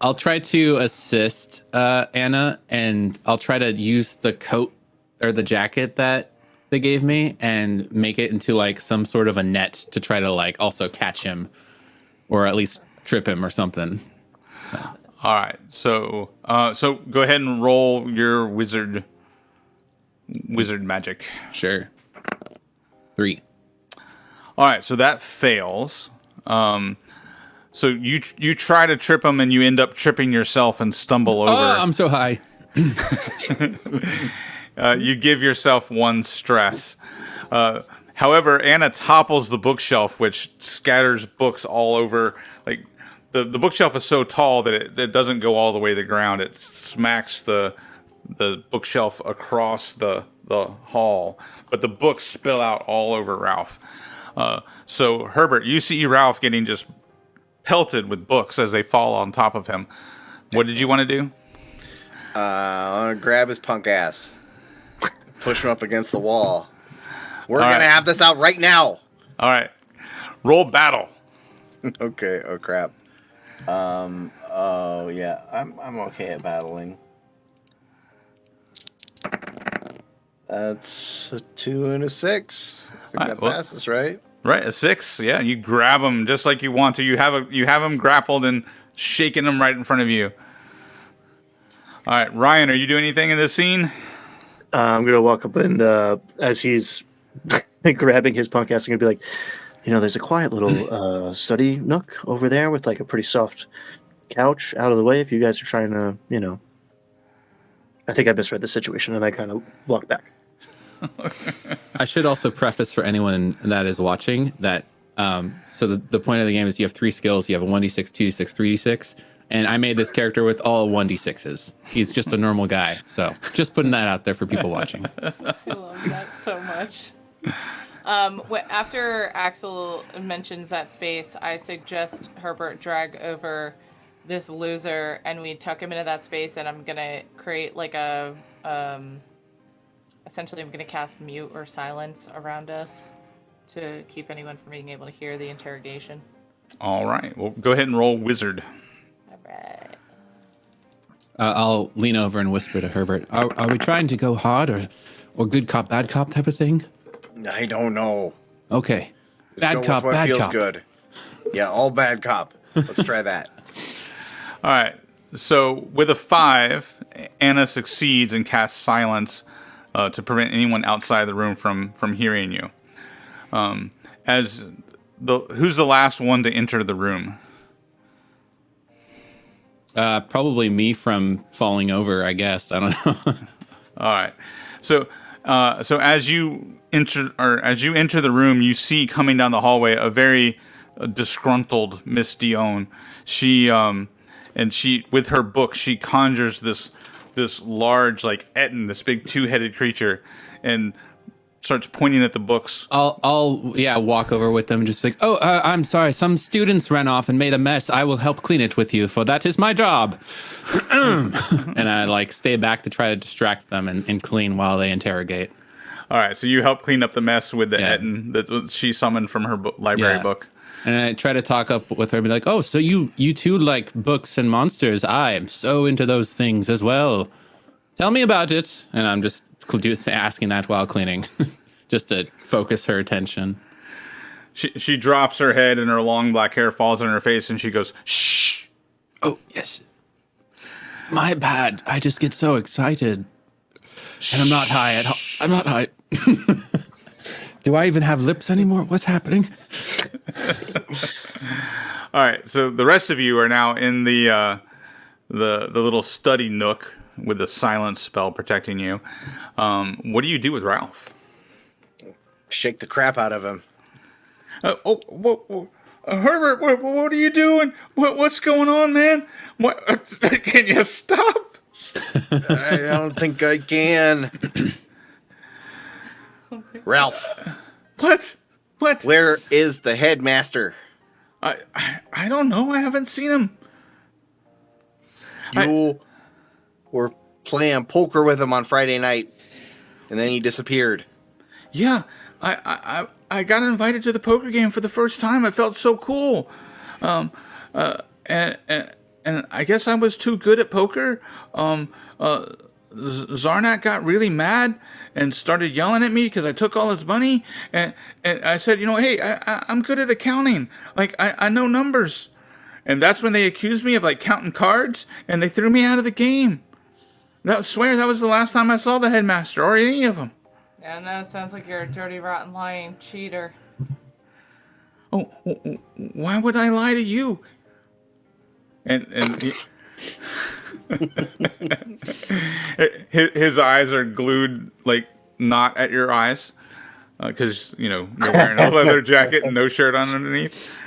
I'll try to assist Anna, and I'll try to use the coat or the jacket that they gave me and make it into like some sort of a net to try to like also catch him, or at least trip him or something. All right. So so go ahead and roll your wizard magic. Sure. 3. All right. So that fails. So you try to trip him and you end up tripping yourself and stumble over. Oh, I'm so high. You give yourself 1 stress. However, Anna topples the bookshelf, which scatters books all over. Like the bookshelf is so tall that it doesn't go all the way to the ground. It smacks the bookshelf across the hall, but the books spill out all over Ralph. So Herbert, you see Ralph getting just pelted with books as they fall on top of him. What did you want to do? I want to grab his punk ass, push him up against the wall. We're All gonna right. have this out right now. All right, roll battle. Okay. Oh crap. Oh yeah. I'm okay at battling. That's a 2 and a 6. I think All right, that well- passes, right? Right, a 6. Yeah, you grab him just like you want to. You have him grappled and shaking him right in front of you. All right, Ryan, are you doing anything in this scene? I'm gonna walk up and as he's grabbing his punk ass, I'm gonna be like, there's a quiet little study nook over there with like a pretty soft couch out of the way if you guys are trying to, I think I misread the situation and I kind of walk back. I should also preface for anyone that is watching that so the point of the game is you have 3 skills. You have a 1d6, 2d6, 3d6, and I made this character with all 1d6s. He's just a normal guy, so just putting that out there for people watching. I love that so much. After Axel mentions that space, I suggest Herbert drag over this loser and we tuck him into that space, and I'm gonna create like a essentially I'm gonna cast mute or silence around us to keep anyone from being able to hear the interrogation. All right, well, go ahead and roll wizard. All right. I'll lean over and whisper to Herbert, are we trying to go hard or good cop, bad cop type of thing? I don't know. Okay. Bad Go with cop, what bad feels cop. good. Yeah, all bad cop. Let's try that. All right, so with a 5, Anna succeeds and casts silence to prevent anyone outside the room from hearing you. Who's the last one to enter the room? Probably me from falling over, I guess. I don't know. All right. So as you enter the room, you see coming down the hallway a very disgruntled Miss Dion. She with her book, she conjures this large like Etten, this big 2-headed creature, and starts pointing at the books. I'll walk over with them and just like, I'm sorry, some students ran off and made a mess. I will help clean it with you, for that is my job. And I like stay back to try to distract them and clean while they interrogate. All right, so you help clean up the mess with the Yeah. Etten that she summoned from her library Yeah. book. And I try to talk up with her and be like, oh, so you too like books and monsters. I am so into those things as well. Tell me about it. And I'm just asking that while cleaning, just to focus her attention. She drops her head and her long black hair falls on her face and she goes, "Shh." Oh, yes. My bad. I just get so excited. And I'm not high at all. I'm not high. Do I even have lips anymore? What's happening? All right, so the rest of you are now in the little study nook with the silence spell protecting you. What do you do with Ralph? Shake the crap out of him. Herbert, what are you doing? What's going on, man? What? Can you stop? I don't think I can. Ralph, What? where is the headmaster? I don't know. I haven't seen him. You were playing poker with him on Friday night, and then he disappeared. Yeah, I got invited to the poker game for the first time. I felt so cool. And I guess I was too good at poker. Zarnak got really mad and started yelling at me because I took all his money. And I said, hey, I'm good at accounting. Like, I know numbers. And that's when they accused me of, like, counting cards, and they threw me out of the game. I swear that was the last time I saw the headmaster or any of them. I don't know. Sounds like you're a dirty, rotten, lying cheater. Oh, why would I lie to you? And his eyes are glued, like, not at your eyes, because you're wearing a leather jacket and no shirt on underneath.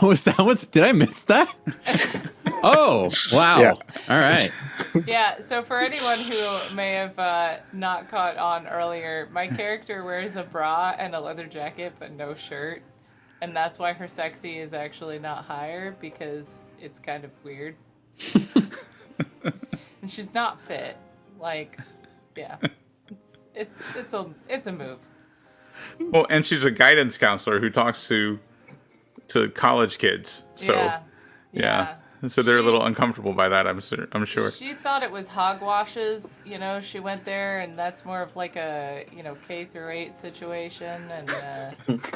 Oh, is that what's? Did I miss that? Oh, wow. Yeah. All right. Yeah, so for anyone who may have not caught on earlier, my character wears a bra and a leather jacket but no shirt. And that's why her sexy is actually not higher, because it's kind of weird. And she's not fit. Like, yeah. It's a move. Well, and she's a guidance counselor who talks to college kids. So yeah. So they're a little uncomfortable by that, I'm sure. She thought it was hogwashes, she went there, and that's more of like a, K through 8 situation, and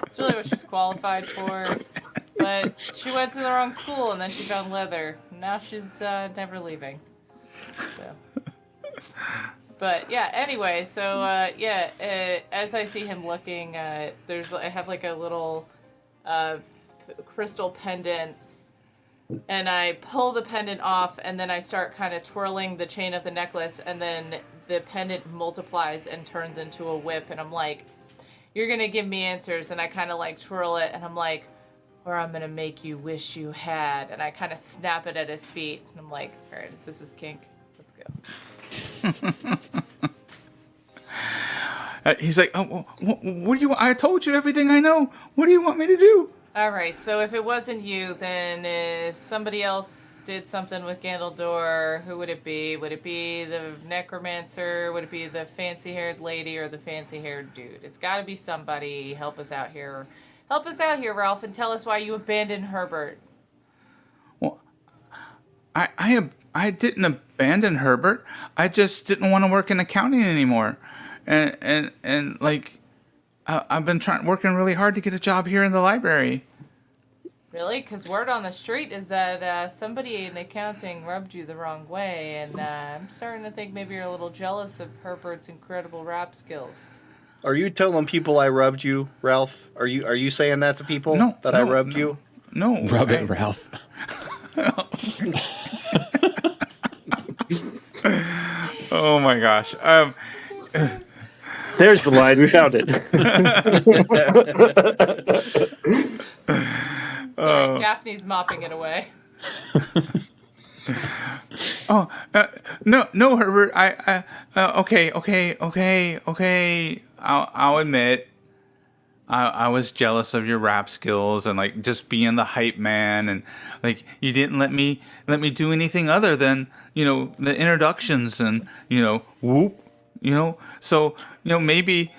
it's really what she's qualified for. But she went to the wrong school, and then she found leather. Now she's never leaving. So. But yeah, anyway, so as I see him looking, I have like a little crystal pendant. And I pull the pendant off, and then I start kind of twirling the chain of the necklace, and then the pendant multiplies and turns into a whip, and I'm like, you're going to give me answers, and I kind of like twirl it, and I'm like, or I'm going to make you wish you had, and I kind of snap it at his feet, and I'm like, all right, is this his kink? Let's go. He's like, oh, what do you want? I told you everything I know. What do you want me to do? All right, so if it wasn't you, then somebody else did something with Gandaldor. Who would it be? Would it be the necromancer? Would it be the fancy-haired lady or the fancy-haired dude? It's got to be somebody. Help us out here. Help us out here, Ralph, and tell us why you abandoned Herbert. Well, I didn't abandon Herbert. I just didn't want to work in accounting anymore, and like. I've been working really hard to get a job here in the library. Really? Because word on the street is that somebody in accounting rubbed you the wrong way, and I'm starting to think maybe you're a little jealous of Herbert's incredible rap skills. Are you telling people I rubbed you, Ralph? Are you saying that to people? No, I rubbed you? No. Rub it, Ralph. Oh my gosh. There's the line. We found it. Sorry, Gaffney's mopping it away. No, Herbert. Okay. I'll admit, I was jealous of your rap skills and like just being the hype man, and like you didn't let me do anything other than the introductions and whoop. So maybe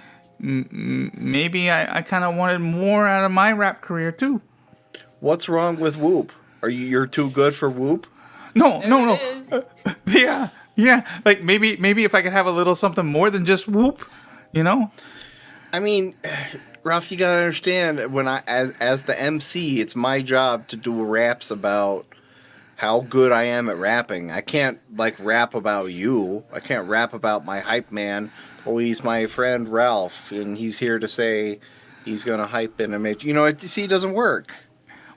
I kind of wanted more out of my rap career too. What's wrong with Whoop? You're too good for Whoop? No. It is. Yeah. Like maybe if I could have a little something more than just Whoop, I mean, Ralph, you gotta understand, when as the MC, it's my job to do raps about how good I am at rapping. I can't rap about you. I can't rap about my hype man. Oh, he's my friend Ralph, and he's here to say he's gonna hype and make. It doesn't work.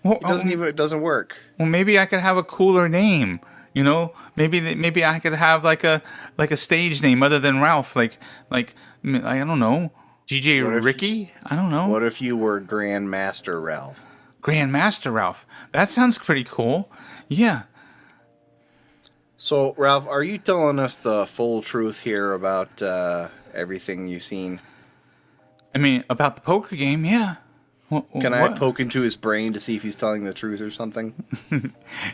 Well, It doesn't work. Well, maybe I could have a cooler name. You know, maybe I could have like a stage name other than Ralph, like I don't know, DJ What if- Ricky. I don't know. What if you were Grandmaster Ralph? Grandmaster Ralph. That sounds pretty cool. Yeah. So, Ralph, are you telling us the full truth here about everything you've seen? I mean, about the poker game, yeah. Can I poke into his brain to see if he's telling the truth or something?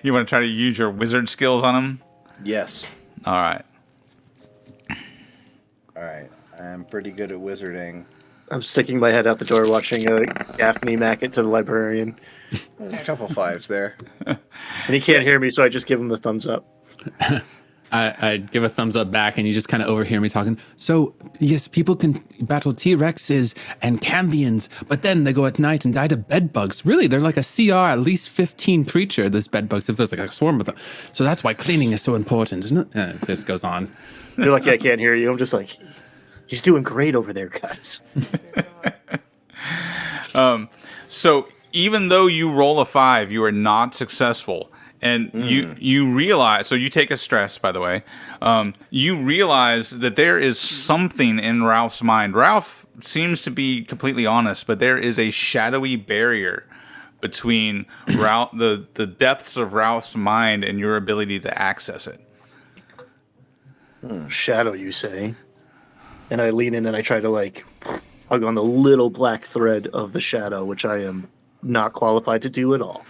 You want to try to use your wizard skills on him? Yes. All right. All right. I'm pretty good at wizarding. I'm sticking my head out the door watching Gaffney mack it to the librarian. A couple fives there. And he can't hear me, so I just give him the thumbs up. I give a thumbs up back, and you just kind of overhear me talking. So, yes, people can battle T-Rexes and Cambions, but then they go at night and die to bedbugs. Really, they're like a CR, at least 15 creature, this bedbugs, if there's like a swarm of them. So that's why cleaning is so important, isn't it? It just goes on. You're lucky I can't hear you. I'm just like, he's doing great over there, guys. So even though you roll a 5, you are not successful. And you realize, so you take a stress, by the way. You realize that there is something in Ralph's mind. Ralph seems to be completely honest, but there is a shadowy barrier between Ralph, the depths of Ralph's mind and your ability to access it. Shadow, you say? And I lean in and I try to like hug on the little black thread of the shadow, which I am not qualified to do at all.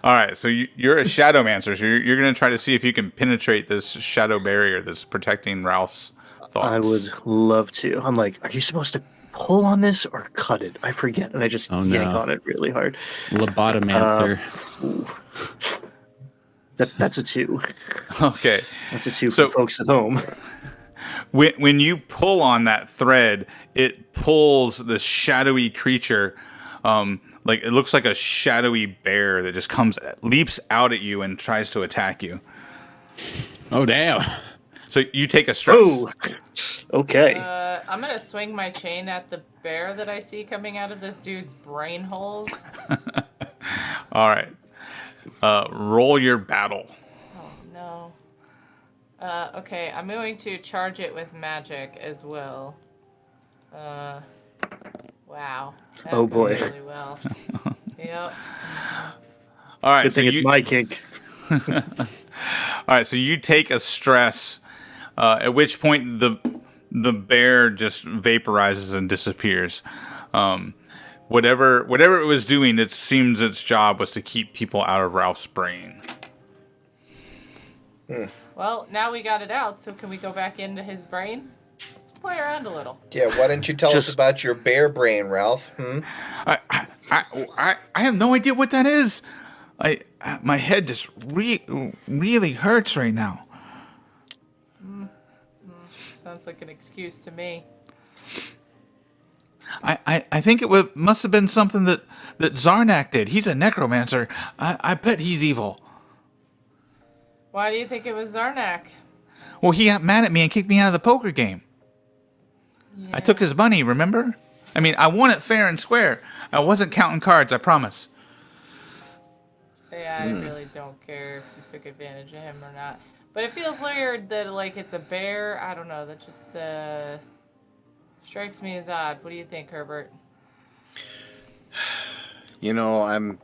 All right, so you're a shadowmancer, so you're going to try to see if you can penetrate this shadow barrier that's protecting Ralph's thoughts. I would love to. I'm like, are you supposed to pull on this or cut it? I forget, and I just yank on it really hard. Lobotomancer. That's a 2. Okay. That's a 2 So- for folks at home. When you pull on that thread, it pulls the shadowy creature. Like it looks like a shadowy bear that just leaps out at you and tries to attack you. Oh, damn. So you take a stress. Oh, okay. I'm gonna swing my chain at the bear that I see coming out of this dude's brain holes. All right. Roll your battle. Oh no. Okay, I'm going to charge it with magic as well. Wow. That Oh, goes boy. Really well. Yep. All right. Good thing it's my kink. All right. So you take a stress, at which point the bear just vaporizes and disappears. Whatever it was doing, it seems its job was to keep people out of Ralph's brain. Well, now we got it out, so can we go back into his brain? Let's play around a little. Yeah, why don't you tell us about your bear brain, Ralph? I have no idea what that is. My head just really hurts right now. Sounds like an excuse to me. I think it must have been something that Zarnak did. He's a necromancer. I bet he's evil. Why do you think it was Zarnak? Well, he got mad at me and kicked me out of the poker game. Yeah. I took his money, remember? I mean, I won it fair and square. I wasn't counting cards, I promise. Yeah, I really don't care if you took advantage of him or not. But it feels weird that, like, it's a bear. I don't know. That just strikes me as odd. What do you think, Herbert? You know, I'm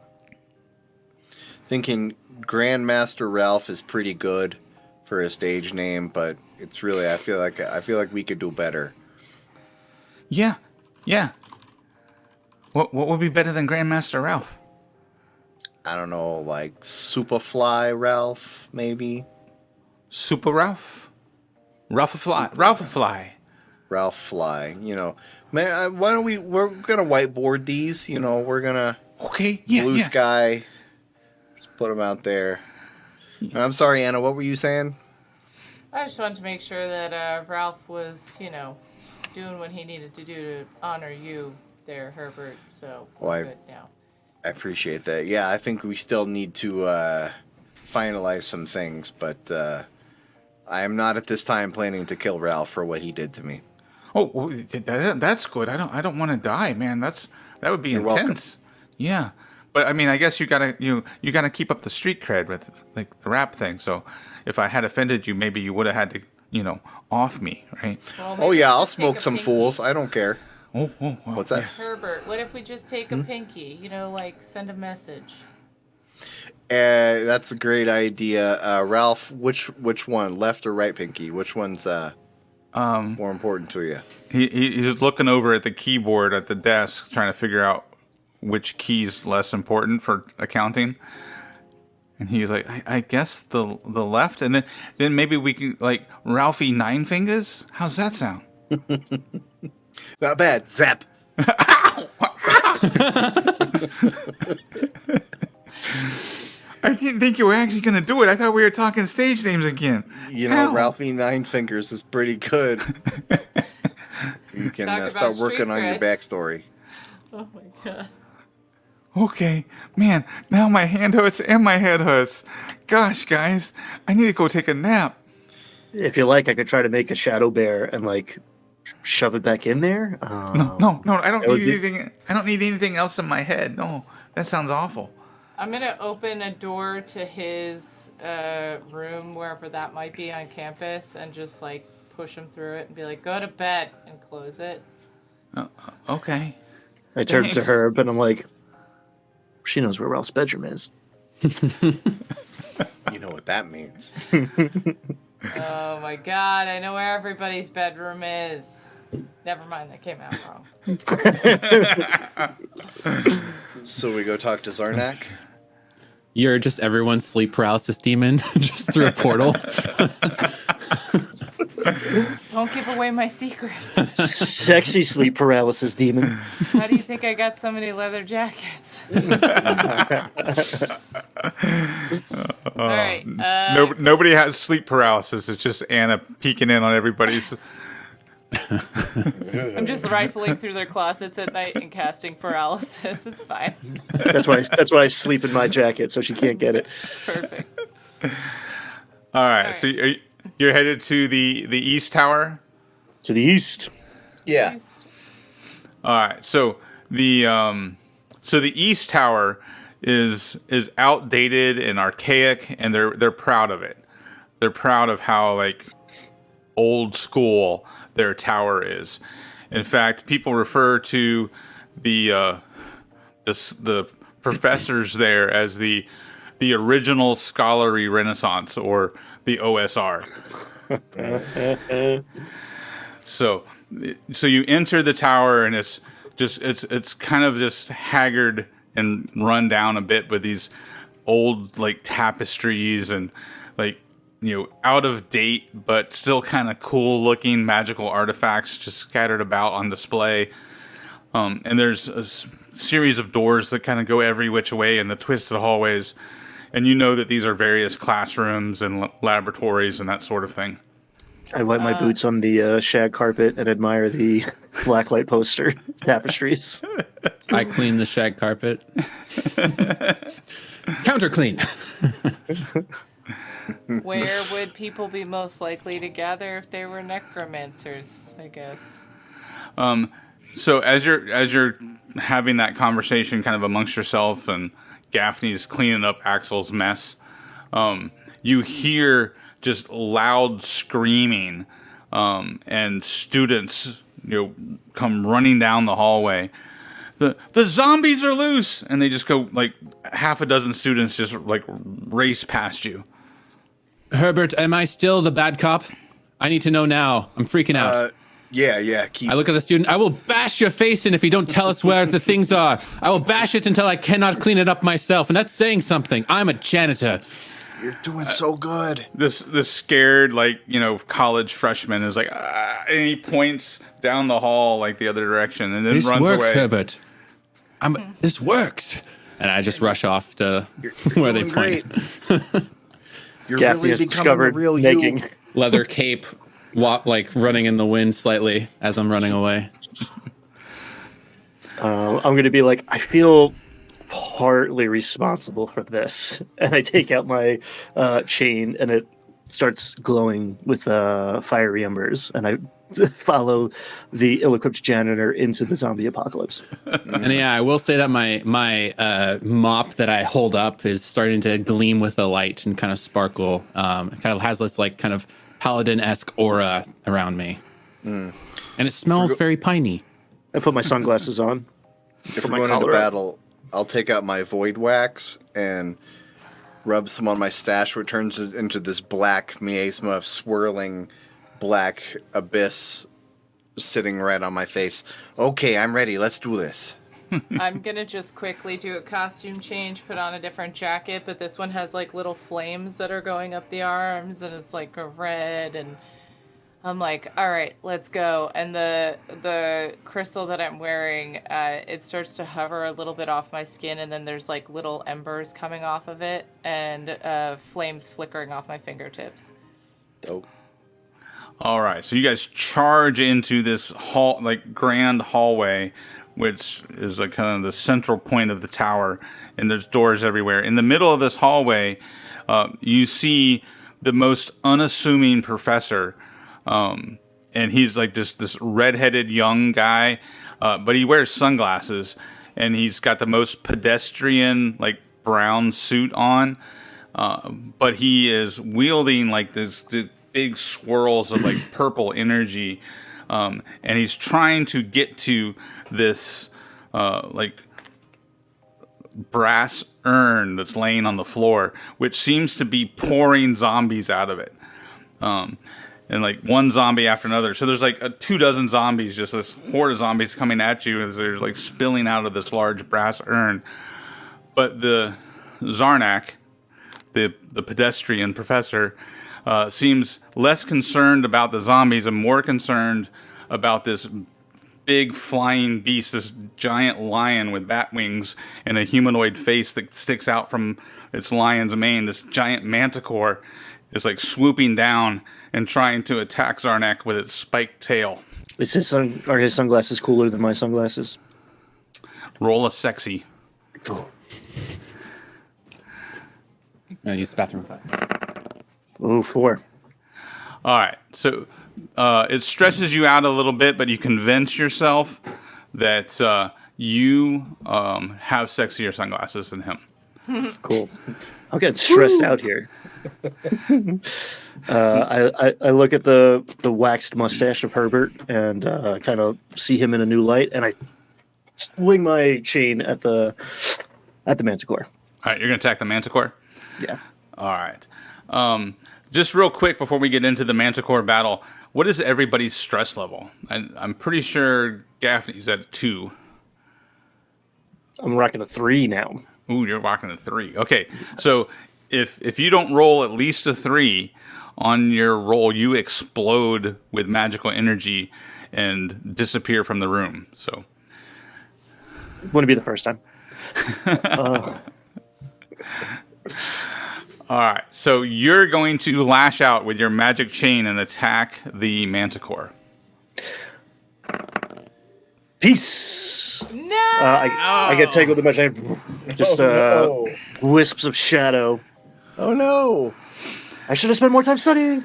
thinking Grandmaster Ralph is pretty good for a stage name, but it's really I feel like we could do better. Yeah. What would be better than Grandmaster Ralph? I don't know, like Superfly Ralph, maybe? Super Ralph? Ralphafly. Ralph Fly, you know. Man, why don't we're gonna whiteboard these, you know, we're gonna Okay, yeah, blue yeah. sky, just put them out there. And I'm sorry, Anna, what were you saying? I just wanted to make sure that Ralph was, doing what he needed to do to honor you there, Herbert. So we're good now. I appreciate that. Yeah, I think we still need to finalize some things, but I am not at this time planning to kill Ralph for what he did to me. Oh, well, that's good. I don't want to die, man. That would be You're intense. Yeah, But I mean, I guess you gotta keep up the street cred with like the rap thing. So if I had offended you, maybe you would have had to off me, right? Well, Oh maybe yeah, we I'll just take smoke a some pinky. fools. I don't care. Oh, What's that? Herbert, what if we just take a pinky? Like send a message. That's a great idea, Ralph. Which one, left or right pinky? Which one's more important to you? He's looking over at the keyboard at the desk, trying to figure out which key's less important for accounting. And he's like, I guess the left, and then maybe we can like Ralphie Nine Fingers. How's that sound? Not bad. Zap. I didn't think you were actually going to do it. I thought we were talking stage names again. You know, Ow. Ralphie Nine Fingers is pretty good. You can Talk about start working street on your cred. backstory. Oh my god. Okay, man, now my hand hurts and my head hurts. Gosh, guys, I need to go take a nap. If you like, I could try to make a shadow bear and like shove it back in there. No, I don't That would need be- anything. I don't need anything else in my head. No, that sounds awful. I'm gonna open a door to his room, wherever that might be on campus, and just like push him through it and be like, "Go to bed," and close it. Okay. I turn to Thanks. Herb and I'm like, she knows where Ralph's bedroom is. You know what that means. Oh my god, I know where everybody's bedroom is. Never mind, that came out wrong. So we go talk to Zarnak. You're just everyone's sleep paralysis demon, just through a portal. Don't give away my secrets. Sexy sleep paralysis demon. How do you think I got so many leather jackets? All right. Nobody has sleep paralysis. It's just Anna peeking in on everybody's. I'm just rifling through their closets at night and casting paralysis. It's fine. That's why I sleep in my jacket so she can't get it. Perfect. All right, so you're headed to the East Tower. To the east. Yeah. All right, so the East Tower is outdated and archaic, and they're proud of it. They're proud of how like old school their tower is. In fact, people refer to the professors there as the original scholarly Renaissance, or the OSR. So you enter the tower, and it's kind of just haggard and run down a bit with these old like tapestries and like out of date but still kind of cool looking magical artifacts just scattered about on display. And there's a series of doors that kind of go every which way in the twisted hallways, and you know that these are various classrooms and laboratories and that sort of thing. I wipe my boots on the shag carpet and admire the blacklight poster tapestries. I clean the shag carpet. Counter clean. Where would people be most likely to gather if they were necromancers, I guess? So as you're having that conversation kind of amongst yourself, and Gaffney's cleaning up Axel's mess, you hear just loud screaming, and students come running down the hallway. The zombies are loose, and they just go like half a dozen students just like race past you. Herbert, am I still the bad cop? I need to know now. I'm freaking out. Yeah. Keep. I look at the student. I will bash your face in if you don't tell us where the things are. I will bash it until I cannot clean it up myself, and that's saying something. I'm a janitor. You're doing so good. This scared college freshman is like, and he points down the hall like the other direction, and then This runs works, away. Herbert. This works. And I just rush off to You're where they doing point. great. You're Gaffney really has becoming the discovered real making. you. Leather cape, like running in the wind slightly as I'm running away. I'm going to be like, I feel partly responsible for this. And I take out my chain, and it starts glowing with fiery embers. And I follow the ill-equipped janitor into the zombie apocalypse. And yeah, I will say that my mop that I hold up is starting to gleam with a light and kind of sparkle. It kind of has this like kind of paladin-esque aura around me, and it smells very piney. I put my sunglasses on. If we're my going into collar up. battle, I'll take out my void wax and rub some on my stash, which turns it into this black miasma of swirling black abyss sitting right on my face. Okay, I'm ready. Let's do this. I'm gonna just quickly do a costume change, put on a different jacket, but this one has like little flames that are going up the arms, and it's like a red, and I'm like, all right, let's go. And the crystal that I'm wearing, it starts to hover a little bit off my skin, and then there's like little embers coming off of it, and flames flickering off my fingertips. Dope. All right, so you guys charge into this hall, like grand hallway, which is like kind of the central point of the tower, and there's doors everywhere. In the middle of this hallway, you see the most unassuming professor, and he's like this redheaded young guy, but he wears sunglasses, and he's got the most pedestrian like brown suit on, but he is wielding like this big swirls of like purple energy, and he's trying to get to this like brass urn that's laying on the floor, which seems to be pouring zombies out of it, and like one zombie after another. So there's like 24 zombies, just this horde of zombies coming at you as they're like spilling out of this large brass urn. But the Zarnak, the pedestrian professor, seems less concerned about the zombies and more concerned about this big flying beast, this giant lion with bat wings and a humanoid face that sticks out from its lion's mane. This giant manticore is like swooping down and trying to attack Zarnak with its spiked tail. Are his sunglasses cooler than my sunglasses? Roll a sexy. Use the bathroom. Oh, 4. All right, so it stresses you out a little bit, but you convince yourself that you have sexier sunglasses than him. Cool. I'm getting stressed out here. I look at the waxed mustache of Herbert and kind of see him in a new light, and I swing my chain at the manticore. All right, you're going to attack the manticore? Yeah. All right. Just real quick before we get into the manticore battle, what is everybody's stress level? I'm pretty sure Gaffney's at 2. I'm rocking a 3 now. Ooh, you're rocking a 3. Okay, so if you don't roll at least a 3 on your roll, you explode with magical energy and disappear from the room. So Wouldn't be the first time. all right, so you're going to lash out with your magic chain and attack the manticore. Peace. No! I get tangled in my chain. Just wisps of shadow. Oh no! I should have spent more time studying.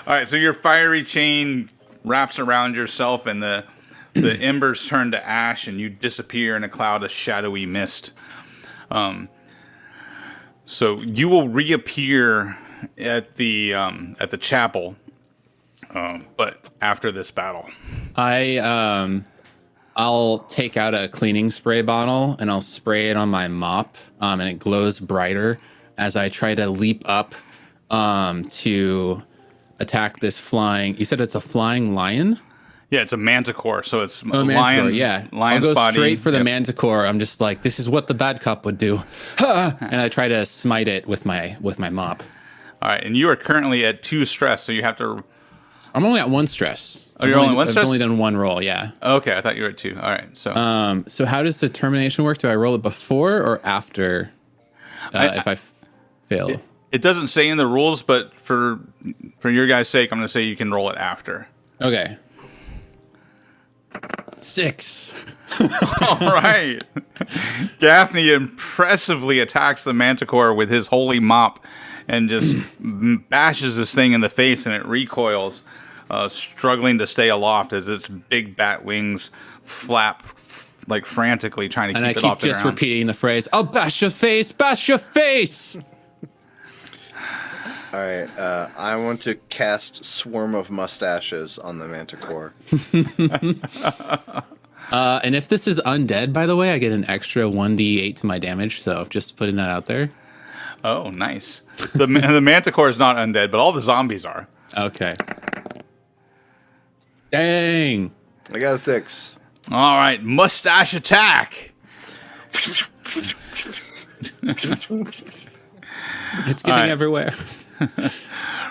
All right, so your fiery chain wraps around yourself, and the embers turn to ash, and you disappear in a cloud of shadowy mist. So you will reappear at the chapel, but after this battle. I'll take out a cleaning spray bottle and I'll spray it on my mop, and it glows brighter as I try to leap up to attack this flying. You said it's a flying lion? Yeah, it's a manticore, so it's Manticore, lion. yeah. Lion's I'll go body. straight for the Yep. manticore. I'm just like, this is what the bad cop would do, and I try to smite it with my mop. All right, and you are currently at 2 stress, so you have to. I'm only at 1 stress. Oh, you're only 1 stress? I've only done 1 roll. Yeah. Okay, I thought you were at 2. All right, so. So how does determination work? Do I roll it before or after? If I fail. It doesn't say in the rules, but for your guys' sake, I'm going to say you can roll it after. Okay. 6. All right. Gaffney impressively attacks the manticore with his holy mop, and just bashes this thing in the face, and it recoils, struggling to stay aloft as its big bat wings flap like frantically trying to And I keep it keep off the just ground. repeating the phrase, "I'll bash your face, bash your face." All right, I want to cast Swarm of Mustaches on the Manticore. And if this is undead, by the way, I get an extra 1d8 to my damage. So just putting that out there. Oh, nice. The Manticore is not undead, but all the zombies are. Okay. Dang. I got a 6. All right, mustache attack. It's getting right. everywhere.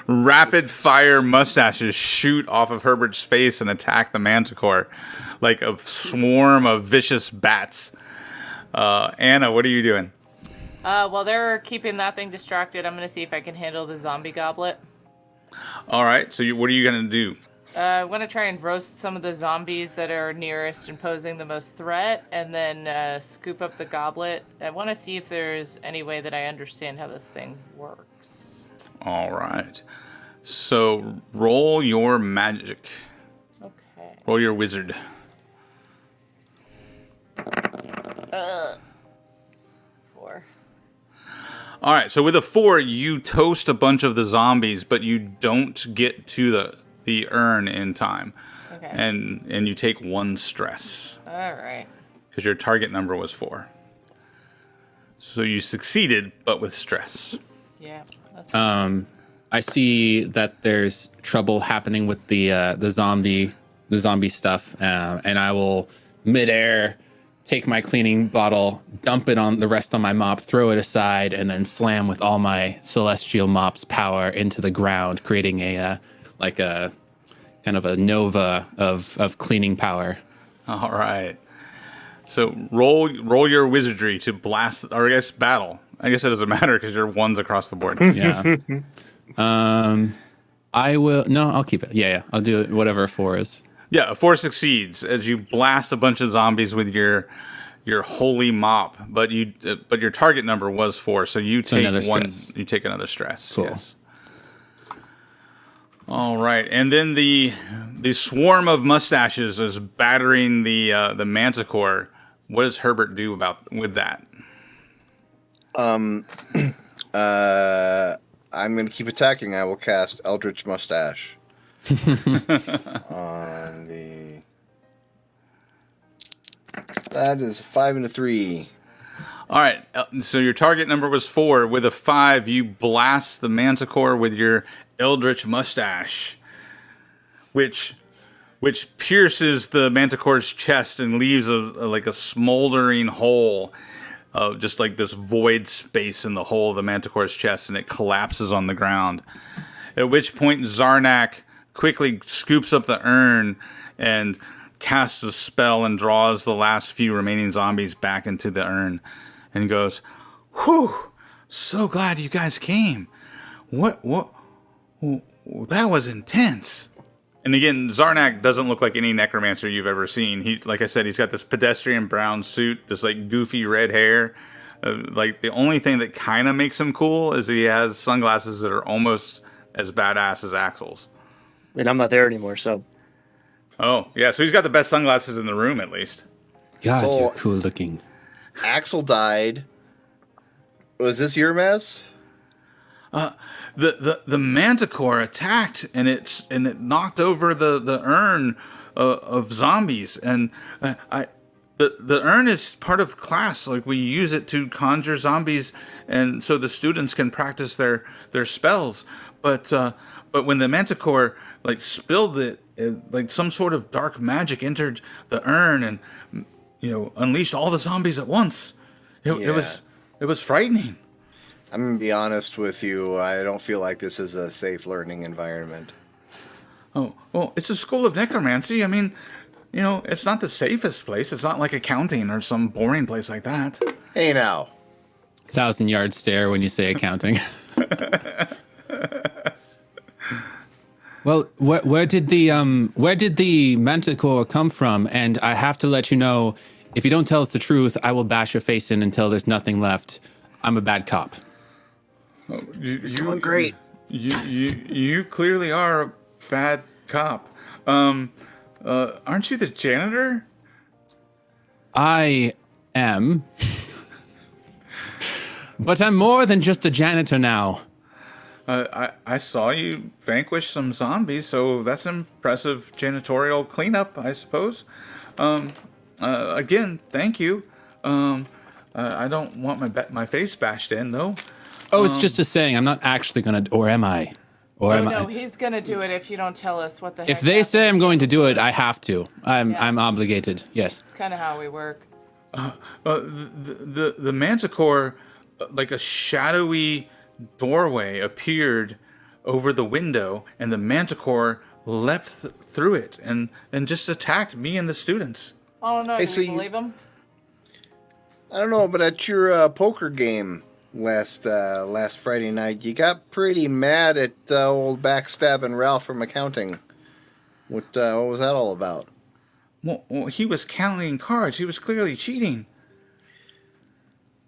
Rapid fire mustaches shoot off of Herbert's face and attack the Manticore like a swarm of vicious bats. Anna, what are you doing? While they're keeping that thing distracted, I'm gonna see if I can handle the zombie goblet. All right, so what are you going to do? I want to try and roast some of the zombies that are nearest and posing the most threat, and then scoop up the goblet. I want to see if there's any way that I understand how this thing works. All right. So roll your magic. Okay. Roll your wizard. 4. All right, so with a 4, you toast a bunch of the zombies, but you don't get to the urn in time. Okay. And you take 1 stress All right. because your target number was 4. So you succeeded, but with stress. Yeah. That's I see that there's trouble happening with the zombie stuff, and I will midair take my cleaning bottle, dump it on the rest on my mop, throw it aside, and then slam with all my celestial mop's power into the ground, creating a kind of a nova of cleaning power. All right. So roll your wizardry to blast, or I guess battle. I guess it doesn't matter because you're 1s across the board. Yeah. I will. No, I'll keep it. Yeah. I'll do it. Whatever a 4 is. Yeah, a 4 succeeds as you blast a bunch of zombies with your holy mop, but your target number was 4, so you take another 1. stress. You take another stress. Cool. Yes. All right, and then the swarm of mustaches is battering the Manticore. What does Herbert do with that? I'm going to keep attacking. I will cast Eldritch Mustache on the. That is a 5 and a 3. All right, so your target number was 4. With a 5, you blast the Manticore with your Eldritch Mustache, which pierces the Manticore's chest and leaves a smoldering hole, just like this void space in the hole of the Manticore's chest, and it collapses on the ground. At which point Zarnak quickly scoops up the urn and casts a spell and draws the last few remaining zombies back into the urn, and goes, "Whew! So glad you guys came. What? That was intense." And again, Zarnak doesn't look like any necromancer you've ever seen. He, like I said, he's got this pedestrian brown suit, this like goofy red hair. Like the only thing that kind of makes him cool is he has sunglasses that are almost as badass as Axel's. And I'm not there anymore, so Oh, yeah, so he's got the best sunglasses in the room, at least. God, So- you're cool looking. Axel died. Was this your mess? The Manticore attacked, and it knocked over the urn of zombies, and the urn is part of class. Like, we use it to conjure zombies, and so the students can practice their spells. But when the Manticore spilled it, like some sort of dark magic entered the urn and unleashed all the zombies at once. It was frightening. I'm going to be honest with you. I don't feel like this is a safe learning environment. Oh, well, it's a school of necromancy. I mean, it's not the safest place. It's not like accounting or some boring place like that. Hey now. 1,000-yard stare when you say accounting. Well, where did the Manticore come from? And I have to let you know, if you don't tell us the truth, I will bash your face in until there's nothing left. I'm a bad cop. Doing great. You clearly are a bad cop. Aren't you the janitor? I am. But I'm more than just a janitor now. I saw you vanquish some zombies, so that's impressive janitorial cleanup, I suppose. Again, thank you. I don't want my face bashed in, though. Oh, it's just a saying. I'm not actually gonna, or am I? Or Oh am no, I? he's gonna do it if you don't tell us what the heck. If they say I'm going to do it, I have to. I'm obligated. Yes. It's kind of how we work. The Manticore, like a shadowy doorway appeared over the window, and the Manticore leapt through it and just attacked me and the students. Oh no, Hey, do so we you- believe him? I don't know, but at your poker game last Friday night, you got pretty mad at old backstabbing Ralph from accounting. What was that all about? Well, he was counting cards. He was clearly cheating.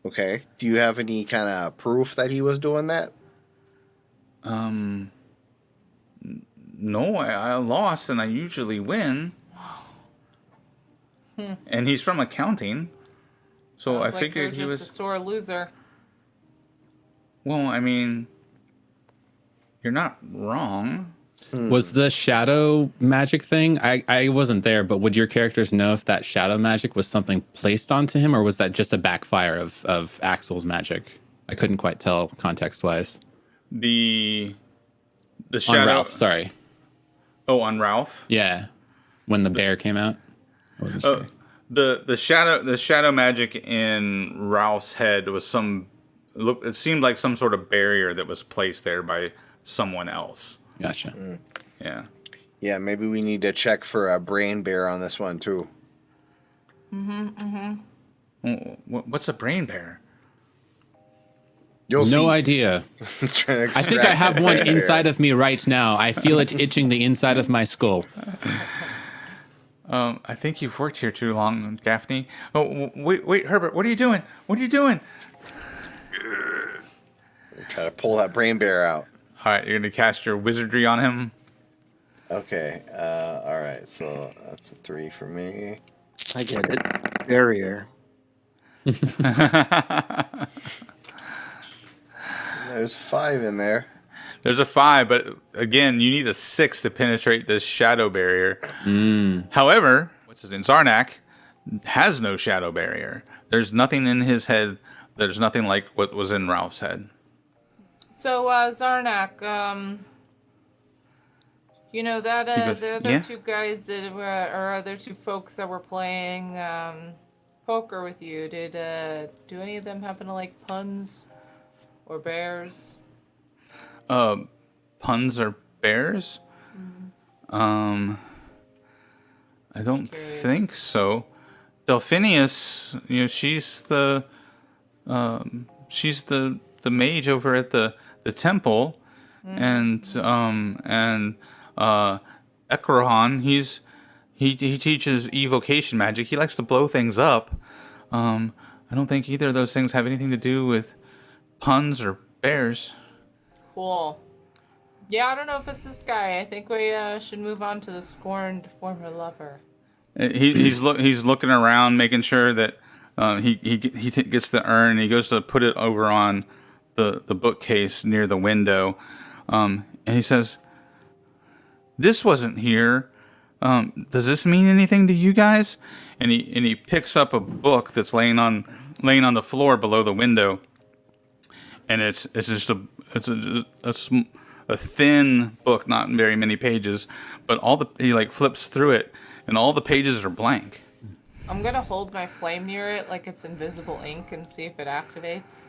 Okay. Do you have any kind of proof that he was doing that? No, I lost, and I usually win. And he's from accounting, so Sounds I like figured you're he just was. a sore loser. Well, I mean, you're not wrong. Was the shadow magic thing? I wasn't there, but would your characters know if that shadow magic was something placed onto him, or was that just a backfire of Axel's magic? I couldn't quite tell context wise. The On shadow. Ralph, sorry. Oh, on Ralph. Yeah. When the bear came out. I wasn't sure. The shadow magic in Ralph's head was it seemed like some sort of barrier that was placed there by someone else. Gotcha. Yeah. Yeah, maybe we need to check for a brain bear on this one too. What's a brain bear? You'll see. No idea. He's trying to I think I extract have the one brain bear. inside of me right now. I feel it itching the inside of my skull. I think you've worked here too long, Gaffney. Oh, wait, Herbert, what are you doing? What are you doing? Try to pull that brain bear out. All right, you're gonna cast your wizardry on him. Okay. All right. So that's a 3 for me. I get it. Barrier. There's 5 in there. There's a 5, but again, you need a 6 to penetrate this shadow barrier. However, what's his name? Zarnak has no shadow barrier. There's nothing in his head. There's nothing like what was in Ralph's head. So, Zarnak, you know that He goes, the other "Yeah?" two guys that were, or other two folks that were playing poker with you, do any of them happen to like puns or bears? Puns or bears? I don't Curious. think so. Delphinius, she's the mage over at the temple, and Ekrohan, he teaches evocation magic. He likes to blow things up. I don't think either of those things have anything to do with puns or bears. Cool. Yeah, I don't know if it's this guy. I think we should move on to the scorned former lover. He's looking around, making sure that he gets the urn. And he goes to put it over on the bookcase near the window, and he says, "This wasn't here. Does this mean anything to you guys?" And he picks up a book that's laying on the floor below the window, and it's just a thin book, not very many pages, but he like flips through it, and all the pages are blank. I'm gonna hold my flame near it like it's invisible ink and see if it activates.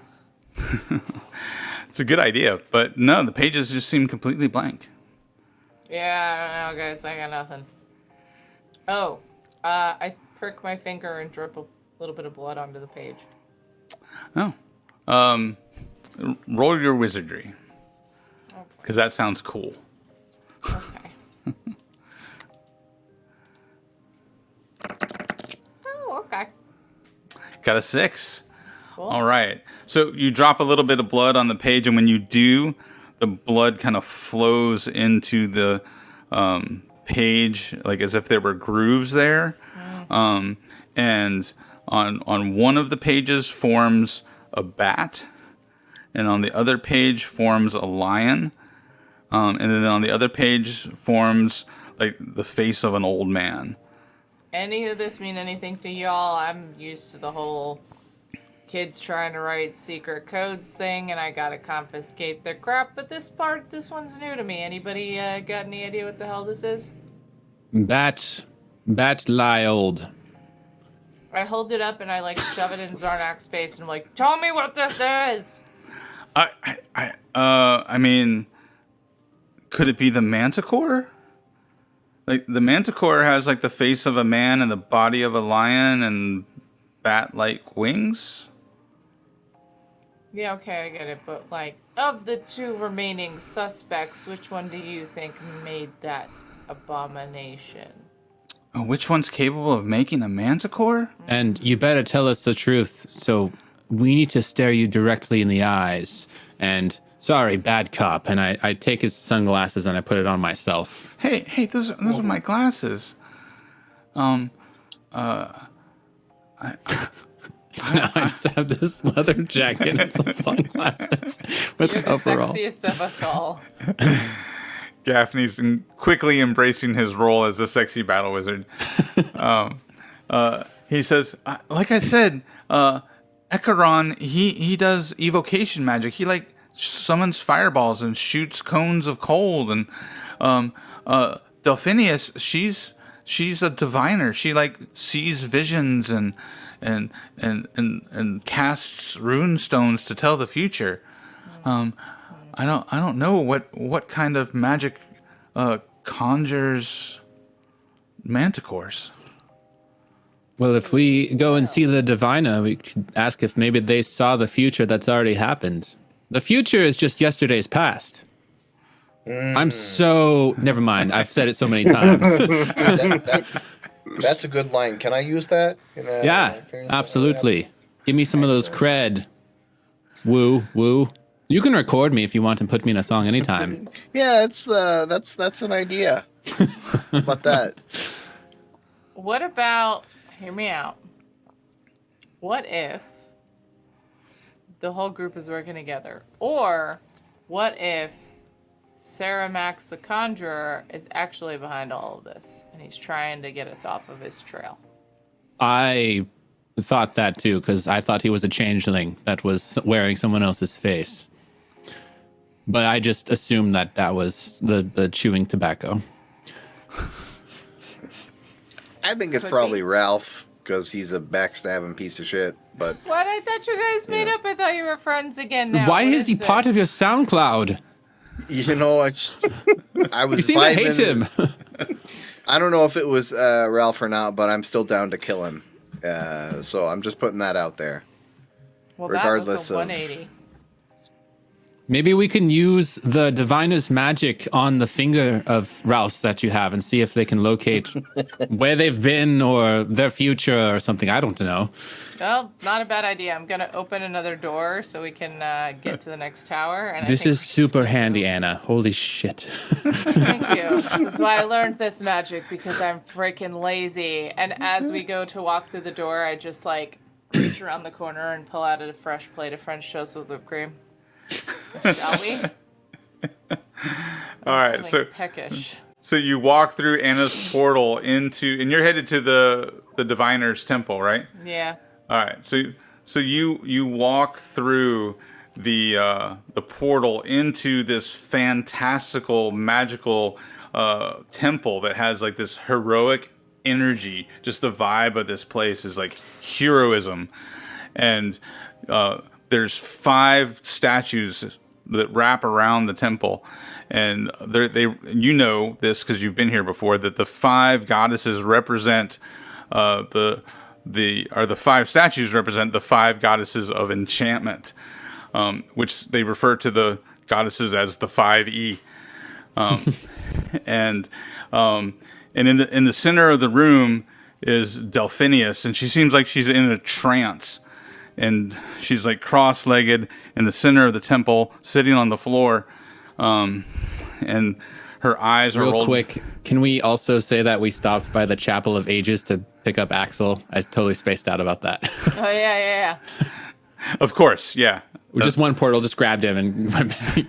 It's a good idea, but no, the pages just seem completely blank. Yeah, I don't know, guys. I got nothing. Oh, I prick my finger and drip a little bit of blood onto the page. Oh, roll your wizardry, because that sounds cool. Okay. Oh, okay. Got a 6. Cool. All right. So you drop a little bit of blood on the page, and when you do, the blood kind of flows into the page, like as if there were grooves there. And on one of the pages forms a bat, and on the other page forms a lion, and then on the other page forms like the face of an old man. Any of this mean anything to y'all? I'm used to the whole kids trying to write secret codes thing, and I gotta confiscate their crap. But this one's new to me. Anybody got any idea what the hell this is? Bat lie old. I hold it up and I like shove it in Zarnak's face, and I'm like, "Tell me what this is." I mean, could it be the Manticore? Like the Manticore has like the face of a man and the body of a lion and bat-like wings. Yeah, okay, I get it. But like, of the two remaining suspects, which one do you think made that abomination? Oh, which one's capable of making a Manticore? And you better tell us the truth. So we need to stare you directly in the eyes. And sorry, bad cop. And I take his sunglasses and I put it on myself. Hey, those are my glasses. So now I just have this leather jacket and some sunglasses with You're the overalls. sexiest of us all. Gaffney's quickly embracing his role as a sexy battle wizard. He says, like I said, Ekaron, he does evocation magic. He like summons fireballs and shoots cones of cold. And Delphinius, she's a diviner. She like sees visions and casts rune stones to tell the future. I don't know what kind of magic conjures manticores. Well, if we go and see the diviner, we could ask if maybe they saw the future that's already happened. The future is just yesterday's past. I'm so... Never mind. I've said it so many times. That's a good line. Can I use that? Yeah, absolutely. Give me some of those cred. Woo, woo. You can record me if you want and put me in a song anytime. Yeah, that's an idea. How about that? What about, hear me out. What if the whole group is working together? Or what if Sarah Max the Conjurer is actually behind all of this and he's trying to get us off of his trail? I thought that too, because I thought he was a changeling that was wearing someone else's face. But I just assumed that was the chewing tobacco. I think it's Could probably be. Ralph because he's a backstabbing piece of shit. But What? I thought you guys made up. I thought you were friends again now. Why What is he this? part of your SoundCloud? I was You seem to hate him. I don't know if it was Ralph or not, but I'm still down to kill him. So I'm just putting that out there. Well, regardless that was of- a 180. Maybe we can use the diviner's magic on the finger of Rouse that you have and see if they can locate where they've been or their future or something. I don't know. Well, not a bad idea. I'm gonna open another door so we can get to the next tower. And This is super handy, Anna. Holy shit. Thank you. This is why I learned this magic, because I'm freaking lazy. And as we go to walk through the door, I just like reach around the corner and pull out a fresh plate of French toast with whipped cream. Shall we? All right, I'm, so peckish. so you walk through Anna's portal and you're headed to the diviner's temple, right? Yeah. All right, so you walk through the portal into this fantastical, magical temple that has like this heroic energy. Just the vibe of this place is like heroism, and there's 5 statues that wrap around the temple, and you know this because you've been here before, that the 5 goddesses represent the 5 statues represent the 5 goddesses of enchantment, which they refer to the goddesses as the 5E. And in the center of the room is Delphinius, and she seems like she's in a trance. and she's like cross-legged in the center of the temple, sitting on the floor, and her eyes are Real rolled. quick, can we also say that we stopped by the Chapel of Ages to pick up Axel? I totally spaced out about that. Oh yeah. Of course, yeah. Just one portal, just grabbed him and went back.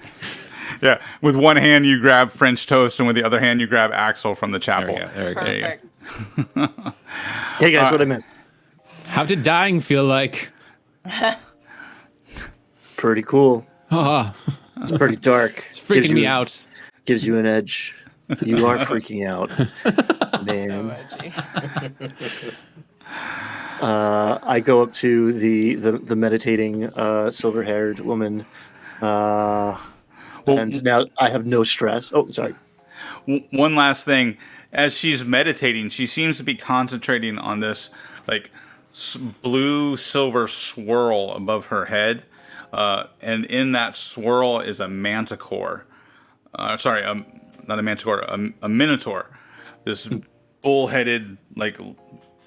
Yeah, with one hand you grab French toast, and with the other hand you grab Axel from the chapel. There we go. There you go. Perfect. Hey guys, what I missed? How did dying feel like? Pretty cool. Oh, It's pretty dark. it's freaking me out. Gives you an edge. You are freaking out, man. I go up to the meditating silver-haired woman, and now I have no stress. Oh, sorry. One last thing. As she's meditating, she seems to be concentrating on this like blue silver swirl above her head, and in that swirl is a manticore. Not a manticore, a minotaur. This bull-headed, like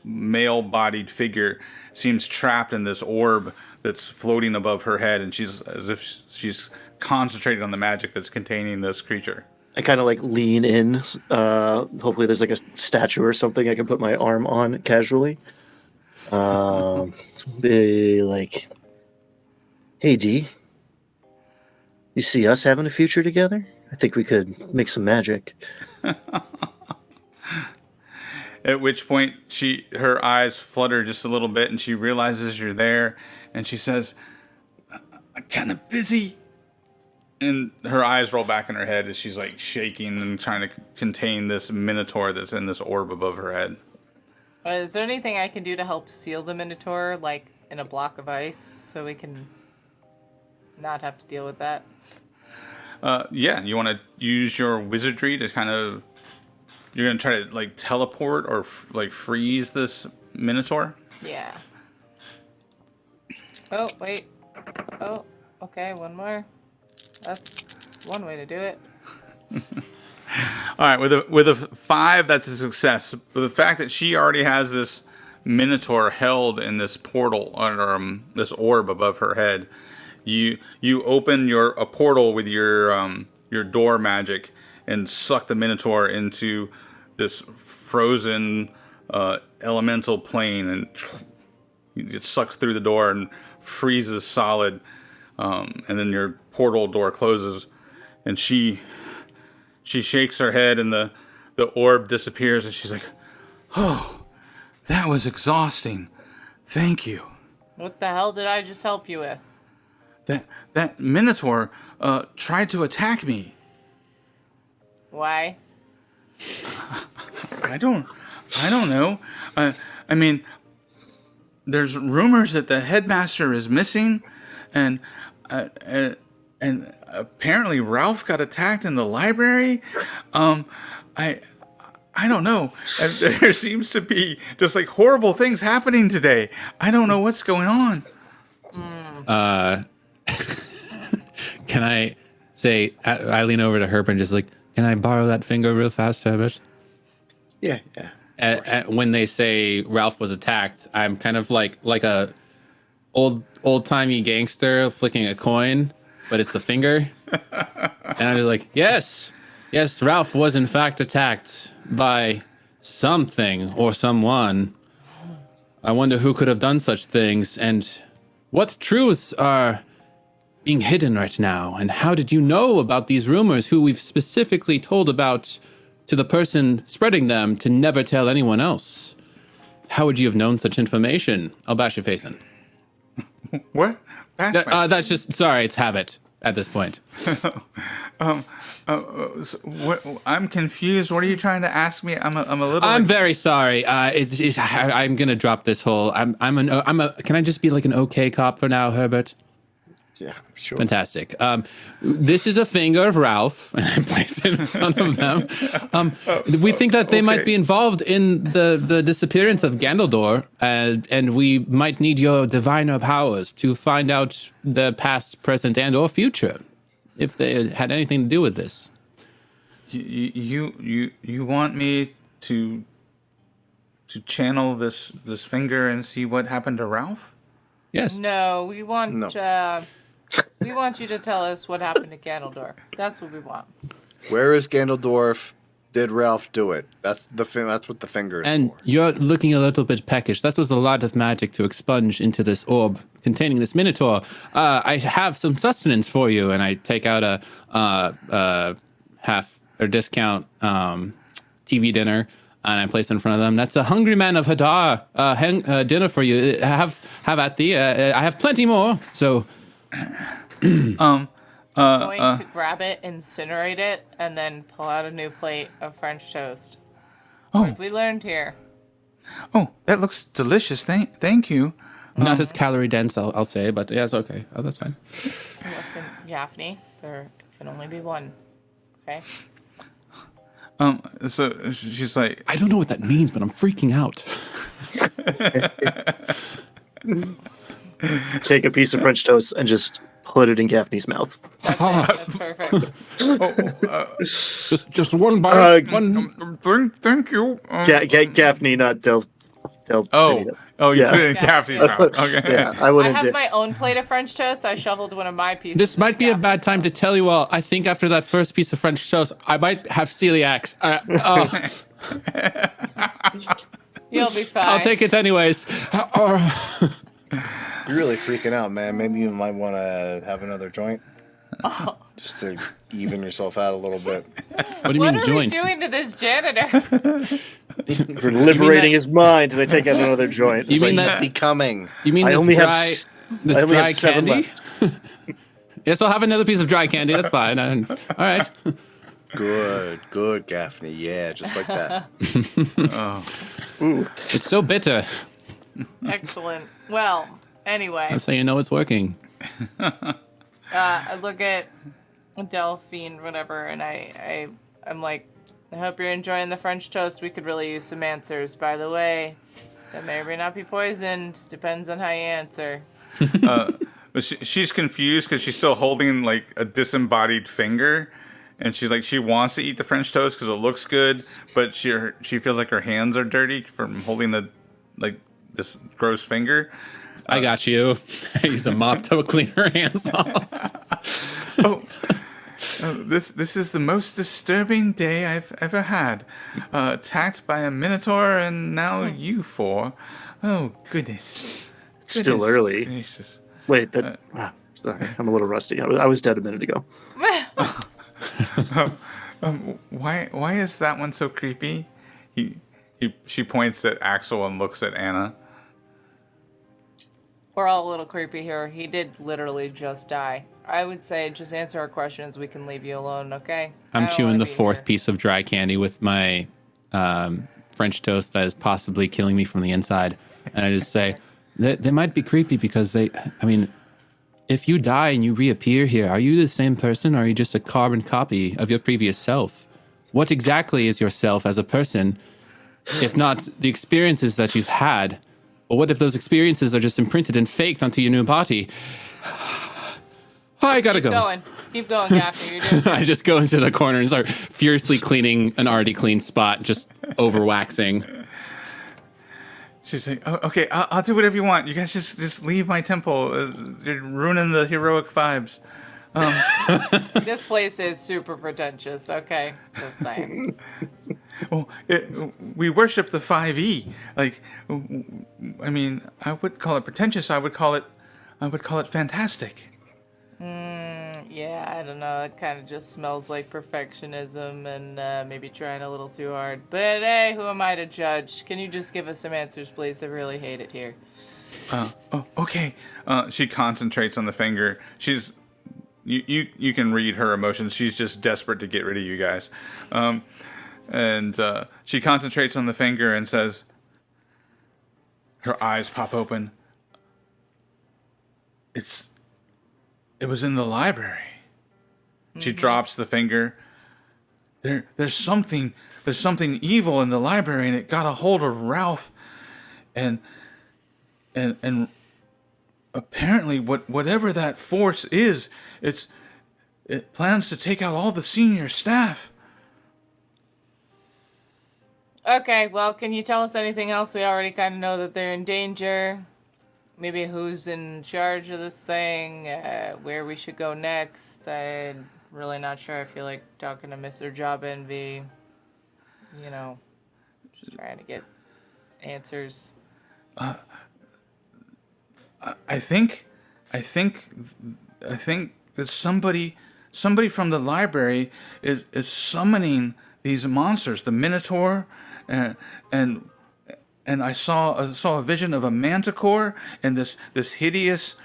male-bodied figure seems trapped in this orb that's floating above her head, and she's as if she's concentrating on the magic that's containing this creature. I kind of like lean in. Hopefully, there's like a statue or something I can put my arm on casually. Be like, "Hey, D, you see us having a future together? I think we could make some magic." At which point, her eyes flutter just a little bit, and she realizes you're there, and she says, "I'm kind of busy." And her eyes roll back in her head as she's like shaking and trying to contain this minotaur that's in this orb above her head. Is there anything I can do to help seal the Minotaur, like in a block of ice, so we can not have to deal with that? Yeah, you want to use your wizardry to kind of... You're going to try to like teleport or like freeze this minotaur? Yeah. Oh, wait. Oh, okay, one more. That's one way to do it. All right, with a 5, that's a success. But the fact that she already has this minotaur held in this portal, or this orb above her head, you open a portal with your door magic and suck the minotaur into this frozen elemental plane, and it sucks through the door and freezes solid. And then your portal door closes, and she shakes her head, and the orb disappears, and she's like, "Oh, that was exhausting. Thank you." What the hell did I just help you with? That minotaur tried to attack me. Why? I don't know. I mean, there's rumors that the headmaster is missing, and apparently Ralph got attacked in the library. I don't know. There seems to be just like horrible things happening today. I don't know what's going on. Can I say, I lean over to Herb and just like, can I borrow that finger real fast, Herbert? Yeah. When they say Ralph was attacked, I'm kind of like a old-timey gangster flicking a coin, but it's the finger. And I'm just like, yes, Ralph was in fact attacked by something or someone. I wonder who could have done such things, and what truths are being hidden right now, and how did you know about these rumors, who we've specifically told about to the person spreading them to never tell anyone else? How would you have known such information? I'll bash your face in. What? That's just, sorry, it's habit at this point. I'm confused. What are you trying to ask me? I'm a little. I'm very sorry. I'm gonna drop this whole. Can I just be like an okay cop for now, Herbert? Yeah, sure. Fantastic. This is a finger of Ralph, and I place it in front of them. We think that they might be involved in the disappearance of Gandaldor, and we might need your diviner powers to find out the past, present, and or future, if they had anything to do with this. You want me to channel this finger and see what happened to Ralph? Yes. No, we want No. we want you to tell us what happened to Ganondorf. That's what we want. Where is Ganondorf? Did Ralph do it? That's that's what the finger is And for. you're looking a little bit peckish. That was a lot of magic to expunge into this orb containing this minotaur. I have some sustenance for you, and I take out a half or discount TV dinner, and I place it in front of them. That's a hungry man of Hadar dinner for you. Have at thee. I have plenty more. So Going to grab it, incinerate it, and then pull out a new plate of French toast. What have we learned here? Oh, that looks delicious. Thank you. not as calorie dense, I'll say, but yeah, it's okay. Oh, that's fine. Listen, Yaffney, there can only be one. Okay? So she's like, I don't know what that means, but I'm freaking out. Take a piece of French toast and just put it in Gaffney's mouth. That's perfect. Just one bite. thank you. Gaffney, not Del. You Yeah. put it in Gaffney's mouth. Okay. Yeah, I I wouldn't. have my own plate of French toast. I shuffled one of my pieces. This might be a in bad time to tell you all. I think after that first piece of French toast, I might have celiacs. You'll be fine. I'll take it anyways. You're really freaking out, man. Maybe you might want to have another joint. Just to even yourself out a little bit. What do you What mean are joint? we doing to this janitor? We're liberating his mind, and I take out another joint. You It's mean like, that? Becoming. You mean I this only have dry, s- this I only dry have 7 candy? left. Yes, I'll have another piece of dry candy. That's fine. All right. Good, Gaffney. Yeah, just like that. It's so bitter. Excellent. Well, anyway, That's how you know it's working. I look at Delphine, whatever, and I'm like, I hope you're enjoying the French toast. We could really use some answers. By the way, that may or may not be poisoned. Depends on how you answer. But she's confused because she's still holding like a disembodied finger, and she's like she wants to eat the French toast because it looks good, but she feels like her hands are dirty from holding this gross finger. I got you. I used a mop to clean her hands off. This is the most disturbing day I've ever had. Attacked by a minotaur, and now you four. Oh goodness! It's still Goodness early. gracious. Wait, sorry, I'm a little rusty. I was dead a minute ago. Why is that one so creepy? She points at Axel and looks at Anna. We're all a little creepy here. He did literally just die. I would say just answer our questions. We can leave you alone, okay? I I'm don't chewing wanna the be fourth here. piece of dry candy with my French toast that is possibly killing me from the inside. And I just say, they might be creepy because if you die and you reappear here, are you the same person or are you just a carbon copy of your previous self? What exactly is yourself as a person, if not the experiences that you've had? Or what if those experiences are just imprinted and faked onto your new body? I gotta Keep go. going. Keep going, Gaffney. You're doing I just go into the corner and start furiously cleaning an already clean spot, just over waxing. She's like, oh, okay, I'll do whatever you want. You guys just leave my temple. You're ruining the heroic vibes. This place is super pretentious, okay? Just saying. Well, we worship the 5e. Like, I mean, I would call it pretentious. I would call it fantastic. Yeah, I don't know. It kind of just smells like perfectionism and maybe trying a little too hard. But hey, who am I to judge? Can you just give us some answers, please? I really hate it here. Okay. She concentrates on the finger. You can read her emotions. She's just desperate to get rid of you guys. And she concentrates on the finger and says, her eyes pop open. It was in the library. She drops the finger. There's something evil in the library, and it got a hold of Ralph, and apparently whatever that force is, it plans to take out all the senior staff. Okay, well, can you tell us anything else? We already kind of know that they're in danger. maybe who's in charge of this thing, where we should go next. I'm really not sure. I feel like talking to Mr. Job Envy, you know, just trying to get answers. I think that somebody from the library is summoning these monsters, the Minotaur, and and I saw a vision of a manticore and this hideous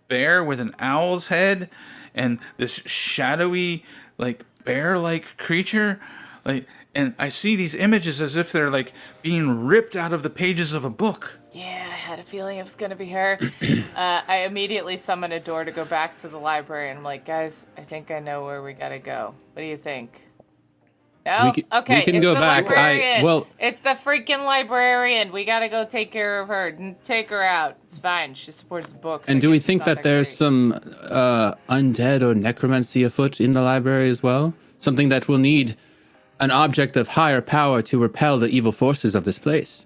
bear with an owl's head, and this shadowy like bear-like creature, and I see these images as if they're like being ripped out of the pages of a book. Yeah, I had a feeling it was going to be her. I immediately summoned a door to go back to the library, and I'm like, guys, I think I know where we got to go. What do you think? No? Okay, we can it's go the back. librarian. It's the freaking librarian. We got to go take care of her. Take her out. It's fine. She supports books. And do we think that there's some undead or necromancy afoot in the library as well? Something that will need an object of higher power to repel the evil forces of this place.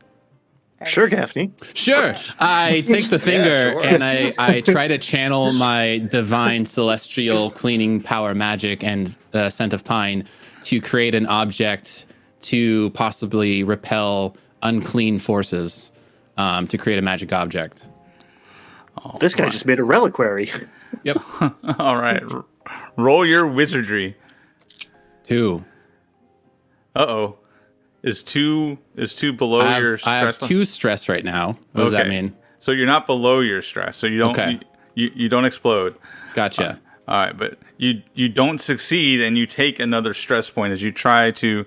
Sure, Gaffney. Sure. I take the finger sure. and I try to channel my divine celestial cleaning power magic and scent of pine to create an object to possibly repel unclean forces, to create a magic object. This guy just made a reliquary. Yep. All right, roll your wizardry. 2. Uh-oh. Is two below your I stress? have 2 stress right now. What does that mean? So you're not below your stress. So you don't Okay. you don't explode. Gotcha. All right, but you don't succeed, and you take another stress point as you try to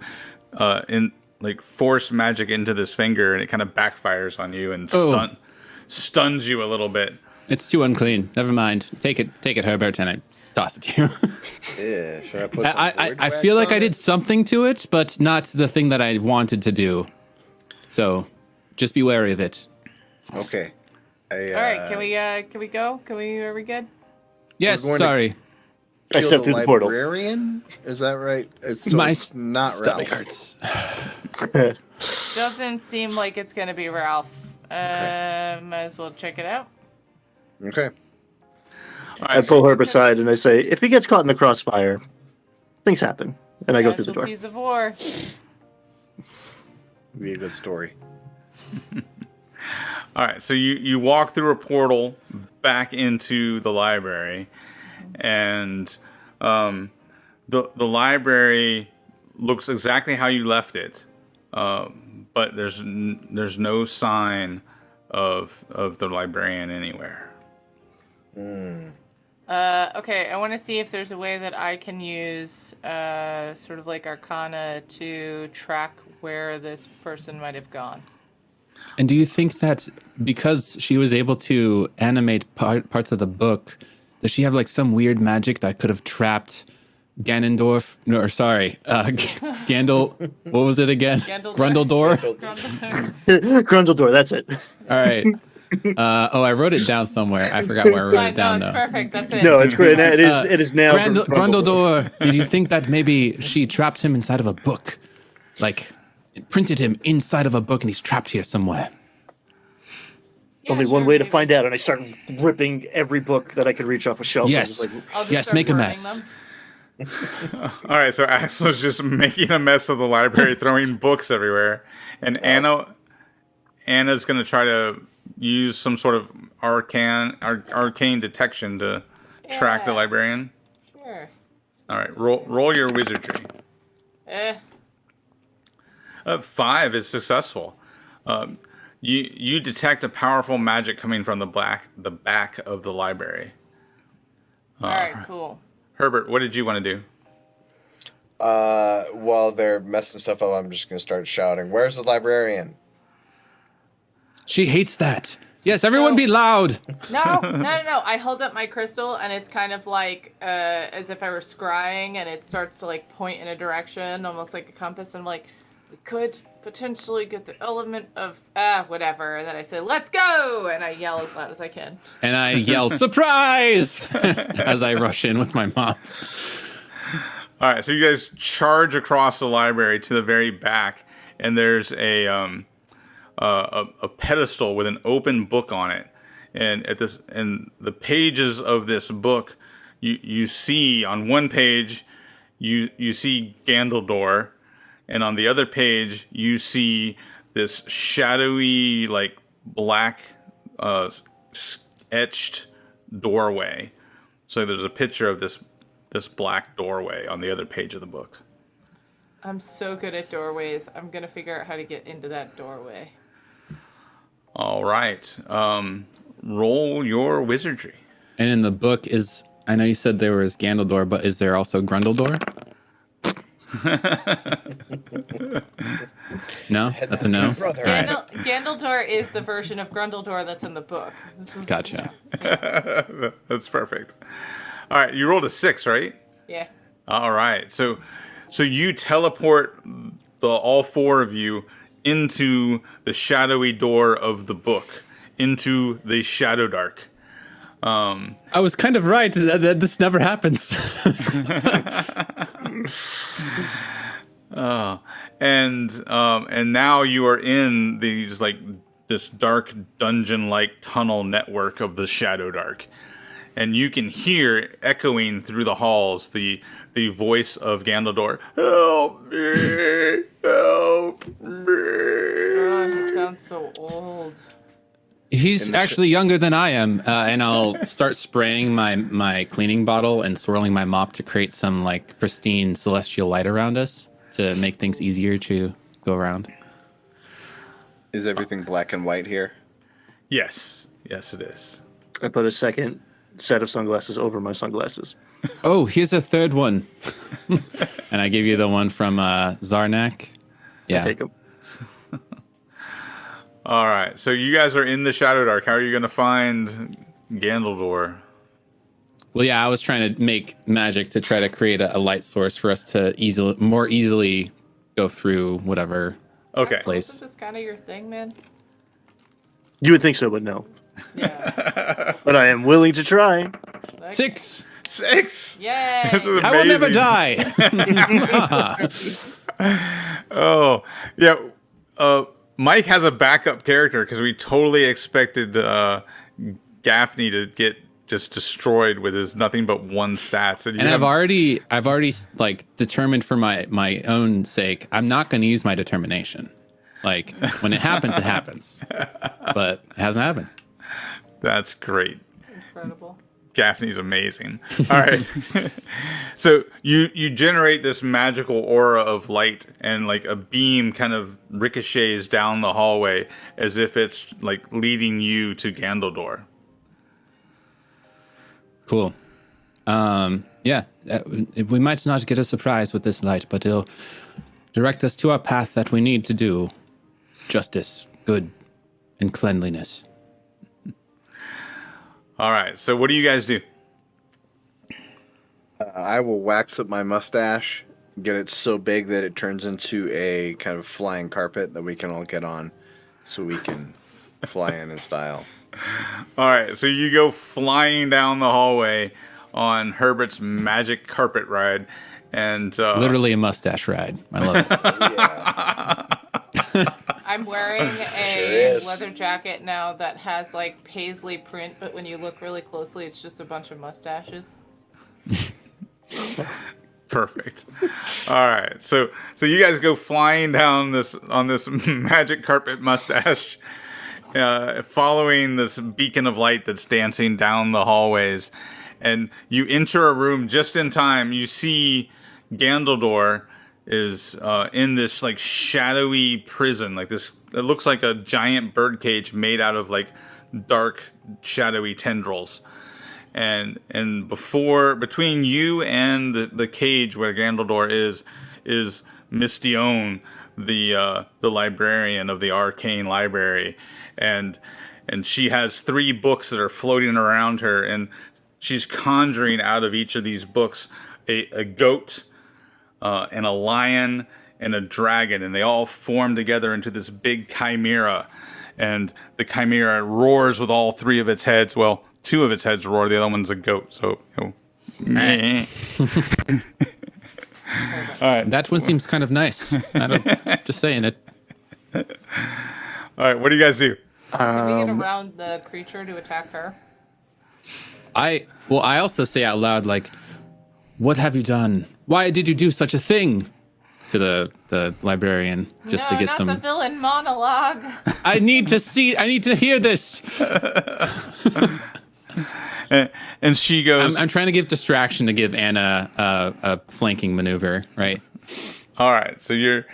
force magic into this finger, and it kind of backfires on you and stuns you a little bit. It's too unclean. Never mind. Take it, Herbert, and I toss it to you. Yeah, should I put some I word feel wax like I on did it? something to it, but not the thing that I wanted to do. So, just be wary of it. Okay. All right, can we go? Are we good? Yes, We're going to- sorry. I Kill stepped the through the portal. librarian? Is that right? It's so My it's not stomach Ralph. hurts. Doesn't seem like it's gonna be Ralph. Might as well check it out. Okay. All I right, pull Herb aside and I say, if he gets caught in the crossfire, things happen. And I go through the door. Casualties of war. Be a good story. all right. So you walk through a portal back into the library, and the library looks exactly how you left it, but there's no sign of the librarian anywhere. Okay, I want to see if there's a way that I can use sort of like Arcana to track where this person might have gone. And do you think that because she was able to animate parts of the book, does she have like some weird magic that could have trapped Ganondorf? No, or sorry, Gandal. What was it again? Gandaldor. Grundledor. Grundledor, that's it. All right. I wrote it down somewhere. I forgot where I wrote it down no, it's though. perfect. That's it. No, it's great. It is now. Grundledor. Did you think that maybe she trapped him inside of a book, like printed him inside of a book, and he's trapped here somewhere? Yeah, Only one sure, way to maybe. find out, and I start ripping every book that I could reach off a shelf. Yes. And I'll just Yes, start make a burning mess. them. All right, so Axel's just making a mess of the library, throwing books everywhere, and Anna's going to try to use some sort of arcane detection to track the Yeah. librarian. Sure. All right, roll your wizardry. 5 is successful. You detect a powerful magic coming from the back of the library. All right, cool. Herbert, what did you want to do? While they're messing stuff up, I'm just gonna start shouting, "Where's the librarian?" She hates that. Yes, everyone be loud. No. I hold up my crystal, and it's kind of like as if I were scrying, and it starts to like point in a direction, almost like a compass. And I'm like, we could potentially get the element of whatever. And then I say, "Let's go!" And I yell as loud as I can. And I yell, surprise! as I rush in with my mom. All right, so you guys charge across the library to the very back, and there's a a pedestal with an open book on it, and the pages of this book, you see on one page, you see Gandaldor, and on the other page you see this shadowy, like black, etched doorway. So there's a picture of this black doorway on the other page of the book. I'm so good at doorways. I'm gonna figure out how to get into that doorway. All right. Roll your wizardry. And in the book I know you said there was Gandaldor, but is there also Grundledor? No, that's a no. Brother. All right. Gandaldor is the version of Grundledor that's in the book. This is, Gotcha. That's perfect. All right, you rolled a 6, right? Yeah. All right. So you teleport all four of you into the shadowy door of the book, into the Shadow Dark. I was kind of right. This never happens. And now you are in this dark dungeon-like tunnel network of the Shadow Dark, and you can hear echoing through the halls the voice of Gandaldor. Help me! Help me! Oh, he sounds so old. He's actually younger than I am, and I'll start spraying my cleaning bottle and swirling my mop to create some like pristine celestial light around us to make things easier to go around. Is everything black and white here? Yes, it is. I put a second set of sunglasses over my sunglasses. Oh, here's a third one, and I give you the one from Zarnak. Yeah. Take them. All right, so you guys are in the Shadow Dark. How are you going to find Gandaldor? Well, yeah, I was trying to make magic to try to create a light source for us to more easily go through whatever Okay. place. This is kind of your thing, man. You would think so, but no. Yeah. But I am willing to try. 6. 6. Yay. This is I will never amazing. die. Oh, yeah. Mike has a backup character because we totally expected Gaffney to get just destroyed with his nothing but 1 stats. And I've already like determined for my own sake, I'm not going to use my determination. Like when it happens, it happens. But it hasn't happened. That's great. Incredible. Gaffney's amazing. All right. So you generate this magical aura of light, and like a beam kind of ricochets down the hallway as if it's like leading you to Gandaldor. Cool. Yeah, we might not get a surprise with this light, but it'll direct us to our path that we need to do. Justice, good, and cleanliness. All right. So what do you guys do? I will wax up my mustache, get it so big that it turns into a kind of flying carpet that we can all get on, so we can fly in style. All right. So you go flying down the hallway on Herbert's magic carpet ride, and Literally a mustache ride. I love it. Yeah. I'm wearing Sure a is. leather jacket now that has like paisley print, but when you look really closely, it's just a bunch of mustaches. perfect. All right. So you guys go flying down on this magic carpet mustache, following this beacon of light that's dancing down the hallways, and you enter a room just in time. You see Gandaldor is in this like shadowy prison, like this. It looks like a giant birdcage made out of like dark, shadowy tendrils. And between you and the cage where Gandaldor is Miss Dione, the librarian of the arcane library, and she has 3 books that are floating around her, and she's conjuring out of each of these books a goat, and a lion and a dragon, and they all form together into this big chimera, and the chimera roars with all 3 of its heads. Well, 2 of its heads roar, the other one's a goat, so meh. That one seems kind of nice. Just saying it. All right, what do you guys do? Can we get around the creature to attack her? I also say out loud, like, what have you done? Why did you do such a thing? To the librarian, just to get not some. the villain monologue. I need to hear this. And she goes, I'm trying to give distraction to give Anna a flanking maneuver, right? all right, so you're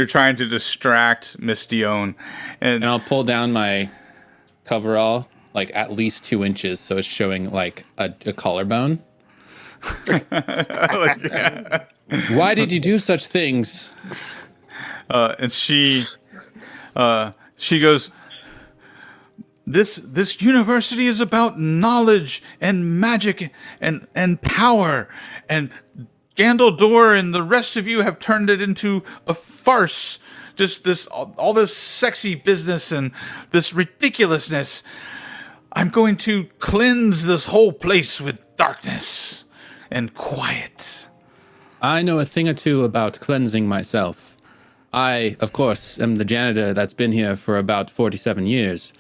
trying to distract Miss Dion, And I'll pull down my coverall like at least 2 inches, so it's showing like a collarbone. Why did you do such things? and she goes, this university is about knowledge and magic and power, and Gandaldor and the rest of you have turned it into a farce. Just this, all this sexy business and this ridiculousness. I'm going to cleanse this whole place with darkness and quiet. I know a thing or two about cleansing myself. I, of course, am the janitor that's been here for about 47 years.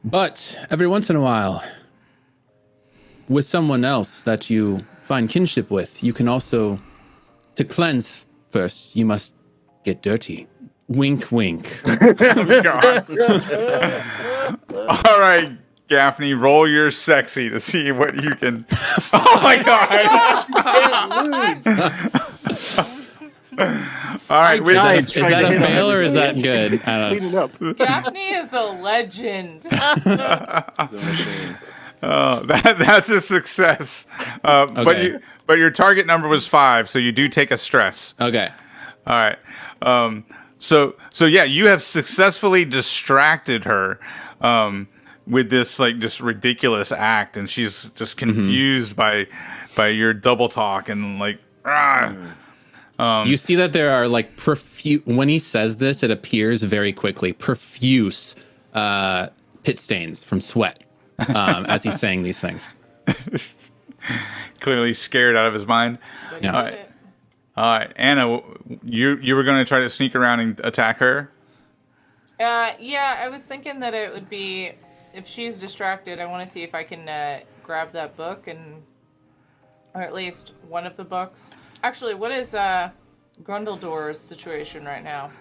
But every once in a while, with someone else that you find kinship with, you can also, to cleanse first, you must get dirty. Wink, wink. All right, Gaffney, roll your sexy to see what you can. Oh my god! All right, Is that, Is is that a fail or is that good? Clean it up. Daphne is a legend. The machine. Oh, that's a success. Okay. But your target number was 5, so you do take a stress. Okay. All right. So yeah, you have successfully distracted her with this like just ridiculous act, and she's just confused by your double talk and like. You see that there are like when he says this, it appears very quickly profuse pit stains from sweat as he's saying these things. Clearly scared out of his mind. Yeah. All right. All right, Anna, you were going to try to sneak around and attack her? Yeah, I was thinking that it would be, if she's distracted, I want to see if I can grab that book or at least one of the books. Actually, what is Grundledor's situation right now?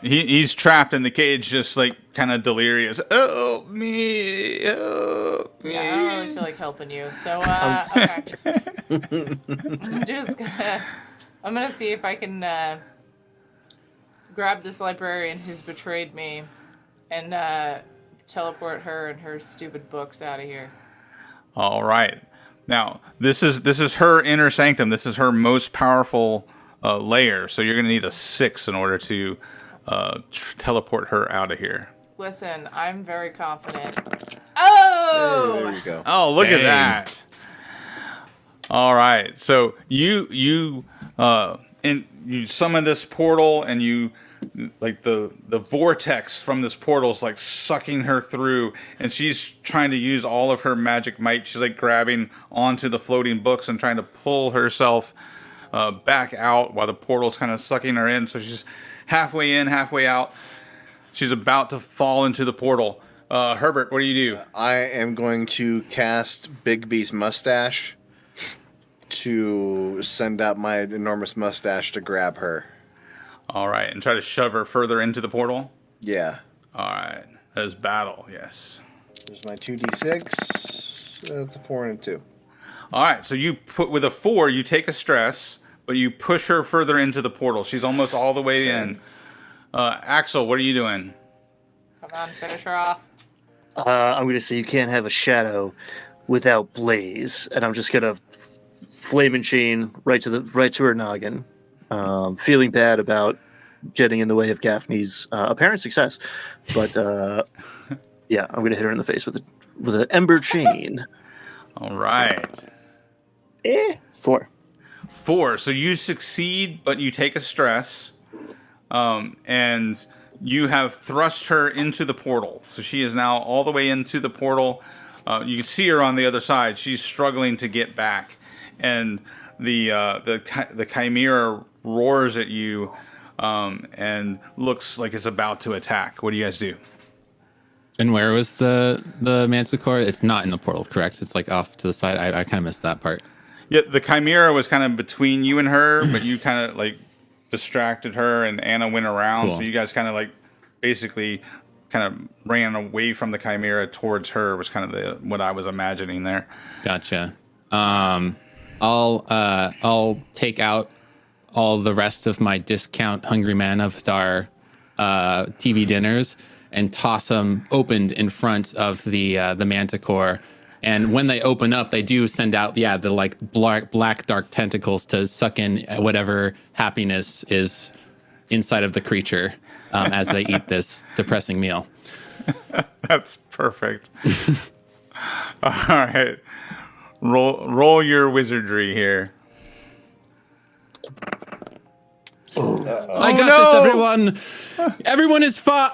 He's trapped in the cage, just like kind of delirious. Help me! Help me! Yeah, I don't really feel like helping you. So, okay. I'm gonna see if I can grab this librarian who's betrayed me and teleport her and her stupid books out of here. All right. Now, this is her inner sanctum. This is her most powerful layer. So you're going to need a 6 in order to teleport her out of here. Listen, I'm very confident. Oh! Hey, there you go. Oh, look at Dang. that. All right. So you summon this portal, and you like the vortex from this portal is like sucking her through, and she's trying to use all of her magic might. She's like grabbing onto the floating books and trying to pull herself back out while the portal's kind of sucking her in. So she's halfway in, halfway out. She's about to fall into the portal. Herbert, what do you do? I am going to cast Bigby's mustache to send out my enormous mustache to grab her. All right, and try to shove her further into the portal. Yeah. All right, that is battle. Yes. There's my 2d6. That's a 4 and a 2. All right, so you put with a 4, you take a stress, but you push her further into the portal. She's almost all the way in. Axel, what are you doing? Come on, finish her off. I'm going to say you can't have a shadow without blaze, and I'm just going to flame and chain right to her noggin. Feeling bad about getting in the way of Gaffney's apparent success, but yeah, I'm going to hit her in the face with an ember chain. All right. 4. 4. So you succeed, but you take a stress, and you have thrust her into the portal. So she is now all the way into the portal. You can see her on the other side. She's struggling to get back, and the chimera roars at you and looks like it's about to attack. What do you guys do? And where was the manticore? It's not in the portal, correct? It's like off to the side. I kind of missed that part. Yeah, the chimera was kind of between you and her, but you kind of like distracted her, and Anna went around. Cool. So you guys kind of like basically kind of ran away from the chimera towards her. Was kind of what I was imagining there. Gotcha. I'll take out all the rest of my discount Hungry Man Avatar TV dinners and toss them opened in front of the manticore. And when they open up, they do send out the like black dark tentacles to suck in whatever happiness is inside of the creature as they eat this depressing meal. That's perfect. All right, roll your wizardry here. I got this, everyone. Everyone is fine.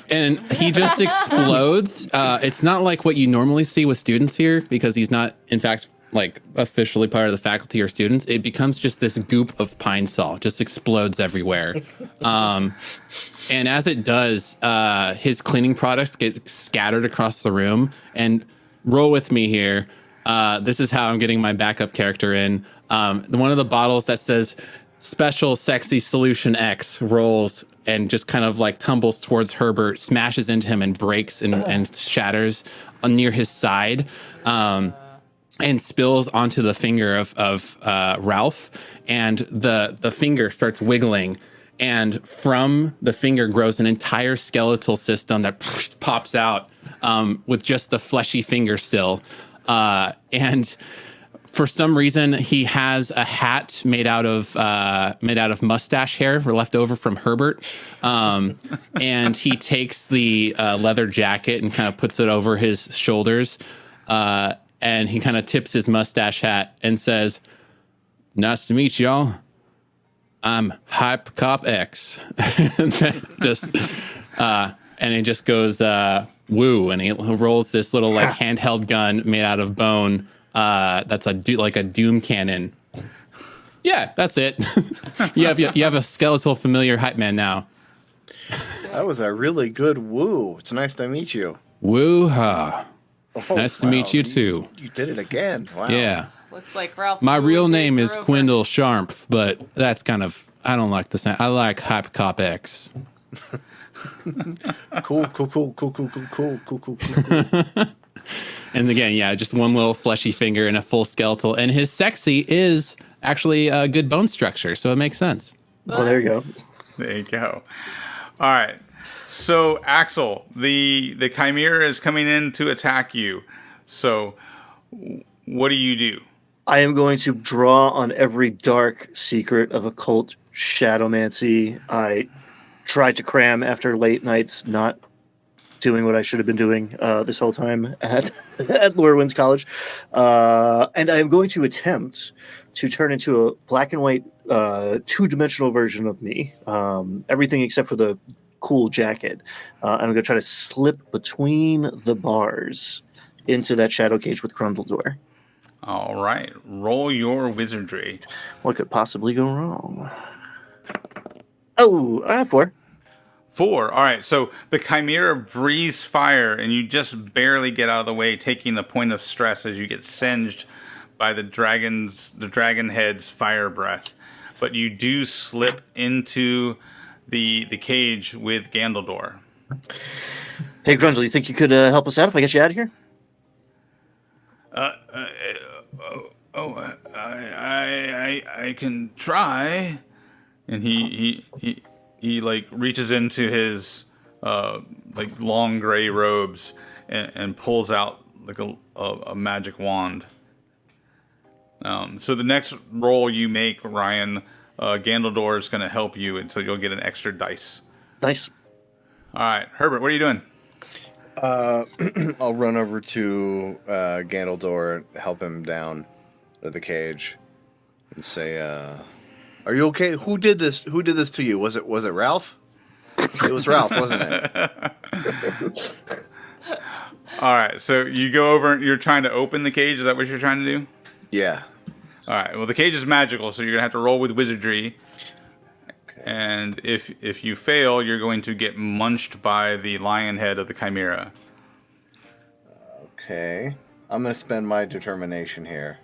And he just explodes. It's not like what you normally see with students here because he's not, in fact, like officially part of the faculty or students. It becomes just this goop of pine sol, just explodes everywhere. And as it does, his cleaning products get scattered across the room. And roll with me here. This is how I'm getting my backup character in. One of the bottles that says Special Sexy Solution X rolls and just kind of like tumbles towards Herbert, smashes into him and breaks and shatters near his side, and spills onto the finger of Ralph. And the finger starts wiggling, and from the finger grows an entire skeletal system that pops out with just the fleshy finger still. And for some reason, he has a hat made out of mustache hair left over from Herbert, and he takes the leather jacket and kind of puts it over his shoulders, and he kind of tips his mustache hat and says, "Nice to meet y'all. I'm Hype Cop X." And then and it just goes woo, and he rolls this little like handheld gun made out of bone. That's like a doom cannon. Yeah, that's it. you have a skeletal familiar hype man now. That was a really good woo. It's nice to meet you. Woo ha. Oh, Nice to meet you too. You did it again. Wow. Yeah. Looks like Ralph's My real smooth name days is are over. Quindle Sharp, but that's kind of, I don't like the sound. I like Hype Cop X. Cool. And again, yeah, just one little fleshy finger and a full skeletal. And his sexy is actually a good bone structure, so it makes sense. Oh, there you go. There you go. All right. So Axel, the chimera is coming in to attack you. So what do you do? I am going to draw on every dark secret of occult shadowmancy. I tried to cram after late nights, not doing what I should have been doing this whole time at Lorwyn's College. And I am going to attempt to turn into a black and white two-dimensional version of me. Everything except for the cool jacket. And I'm going to try to slip between the bars into that shadow cage with Grundledor. All right. Roll your wizardry. What could possibly go wrong? Oh, I have 4. 4. All right. So the chimera breathes fire, and you just barely get out of the way, taking a point of stress as you get singed by the dragon head's fire breath. But you do slip into the cage with Gandaldor. Hey, Grundle, you think you could help us out if I get you out of here? I can try. And he like reaches into his like long gray robes and pulls out like a magic wand. So the next roll you make, Ryan, Gandaldor is going to help you until you'll get an extra dice. Nice. All right, Herbert, what are you doing? I'll run over to Gandaldor and help him down to the cage and say, "Are you okay? Who did this? Who did this to you? Was it Ralph? It was Ralph, wasn't it?" All right, so you go over. You're trying to open the cage. Is that what you're trying to do? Yeah. All right. Well, the cage is magical, so you're gonna have to roll with wizardry. And if you fail, you're going to get munched by the lion head of the chimera. Okay. I'm going to spend my determination here.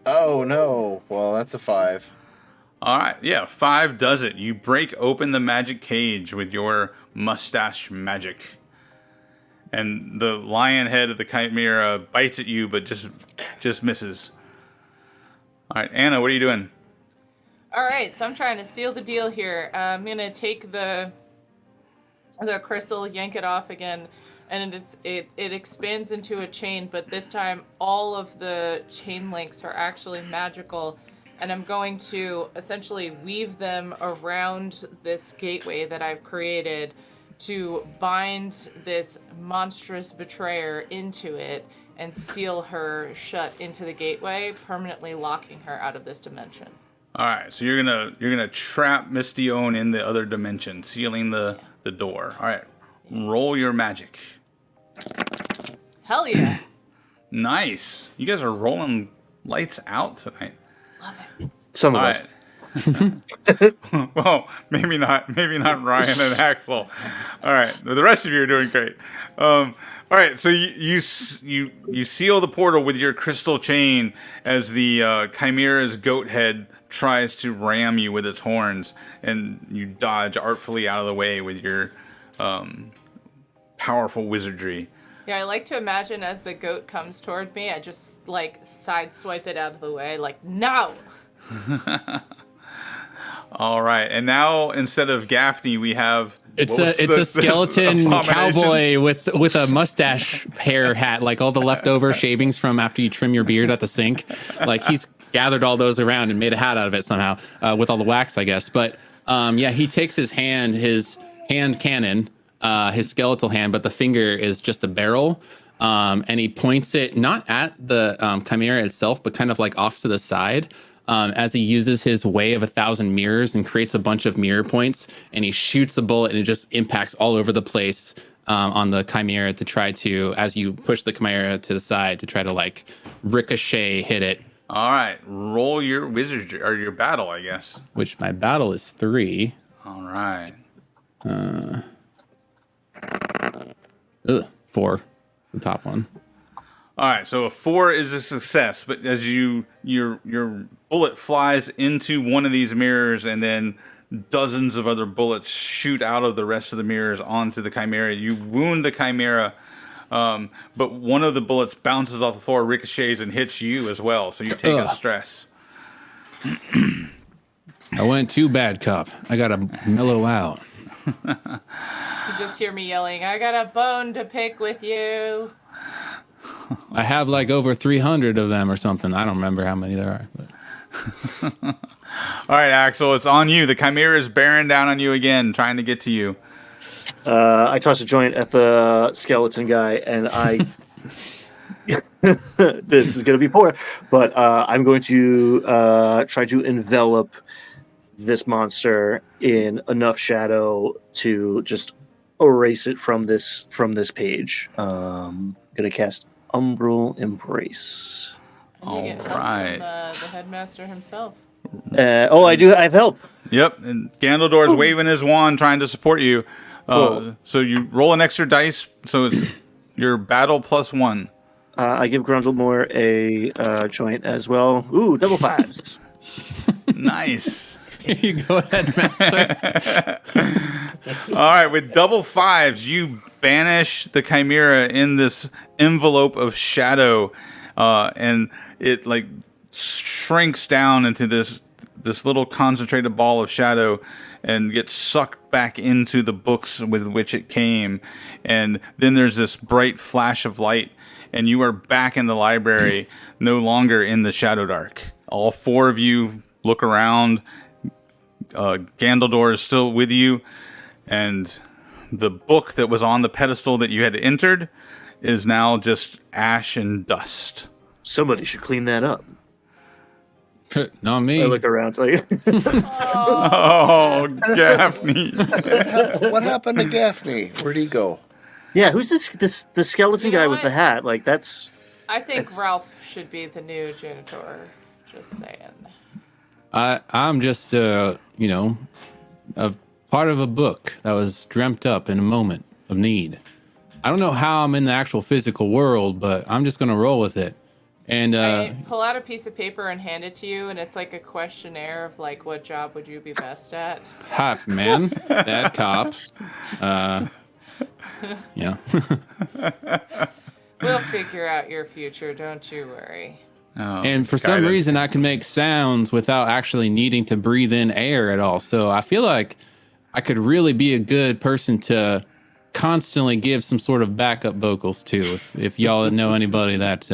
Oh, no. Well, that's a 5. All right, yeah, 5 does it. You break open the magic cage with your mustache magic. And the lion head of the chimera bites at you, but just misses. All right, Anna, what are you doing? All right, so I'm trying to seal the deal here. I'm gonna take the crystal, yank it off again, and it expands into a chain. But this time, all of the chain links are actually magical, and I'm going to essentially weave them around this gateway that I've created to bind this monstrous betrayer into it and seal her shut into the gateway, permanently locking her out of this dimension. All right, so you're gonna trap Mistione in the other dimension, sealing the door. All right, roll your magic. Hell yeah. Nice. You guys are rolling lights out tonight. Love it. Some of All us. right. Well, maybe not Ryan and Axel. All right, the rest of you are doing great. All right, so you seal the portal with your crystal chain as the chimera's goat head tries to ram you with its horns, and you dodge artfully out of the way with your powerful wizardry. Yeah, I like to imagine as the goat comes toward me, I just like sideswipe it out of the way, like, no! All right, and now instead of Gaffney, we have It's a skeleton cowboy with a mustache hair hat, like all the leftover shavings from after you trim your beard at the sink. Like he's gathered all those around and made a hat out of it somehow with all the wax, I guess. But yeah, he takes his hand cannon, his skeletal hand, but the finger is just a barrel. And he points it not at the chimera itself, but kind of like off to the side. As he uses his way of 1,000 mirrors and creates a bunch of mirror points, and he shoots a bullet and it just impacts all over the place on the chimera to try to, as you push the chimera to the side, to try to like ricochet hit it. All right, roll your wizardry or your battle, I guess. Which my battle is 3. All right. 4. It's the top one. All right, so a 4 is a success, but as your bullet flies into one of these mirrors, and then dozens of other bullets shoot out of the rest of the mirrors onto the chimera. You wound the chimera, but one of the bullets bounces off the floor, ricochets, and hits you as well. So you take a stress. I went too bad, cop. I gotta mellow out. You just hear me yelling, I got a bone to pick with you. I have like over 300 of them or something. I don't remember how many there are. But. All right, Axel, it's on you. The chimera is bearing down on you again, trying to get to you. I toss a joint at the skeleton guy, and I. This is going to be poor, but I'm going to try to envelop this monster in enough shadow to just erase it from this page. Going to cast Umbral Embrace. And you get help right. from, the headmaster himself. I have help. Yep, and Gandaldor's waving his wand, trying to support you. Cool. So you roll an extra dice, so it's your battle +1. I give Grundlemore a joint as well. Ooh, double 5s. Nice. Here you go, headmaster. All right, with double 5s, you banish the chimera in this envelope of shadow, and it like shrinks down into this little concentrated ball of shadow and gets sucked back into the books with which it came. And then there's this bright flash of light, and you are back in the library, no longer in the Shadow Dark. All 4 of you look around. Gandaldor is still with you, and the book that was on the pedestal that you had entered is now just ash and dust. Somebody should clean that up. Not me. I look around, like, Oh, Gaffney. What happened to Gaffney? Where'd he go? yeah, who's the skeleton You know guy with what? the hat? Like, that's I think It's- Ralph should be the new janitor. Just saying. I'm just a part of a book that was dreamt up in a moment of need. I don't know how I'm in the actual physical world, but I'm just gonna roll with it. And I pull out a piece of paper and hand it to you, and it's like a questionnaire of like, what job would you be best at? half man, bad cops. Yeah. We'll figure out your future, don't you worry. Oh, And for some guidance. reason, I can make sounds without actually needing to breathe in air at all. So I feel like I could really be a good person to constantly give some sort of backup vocals to if y'all know anybody that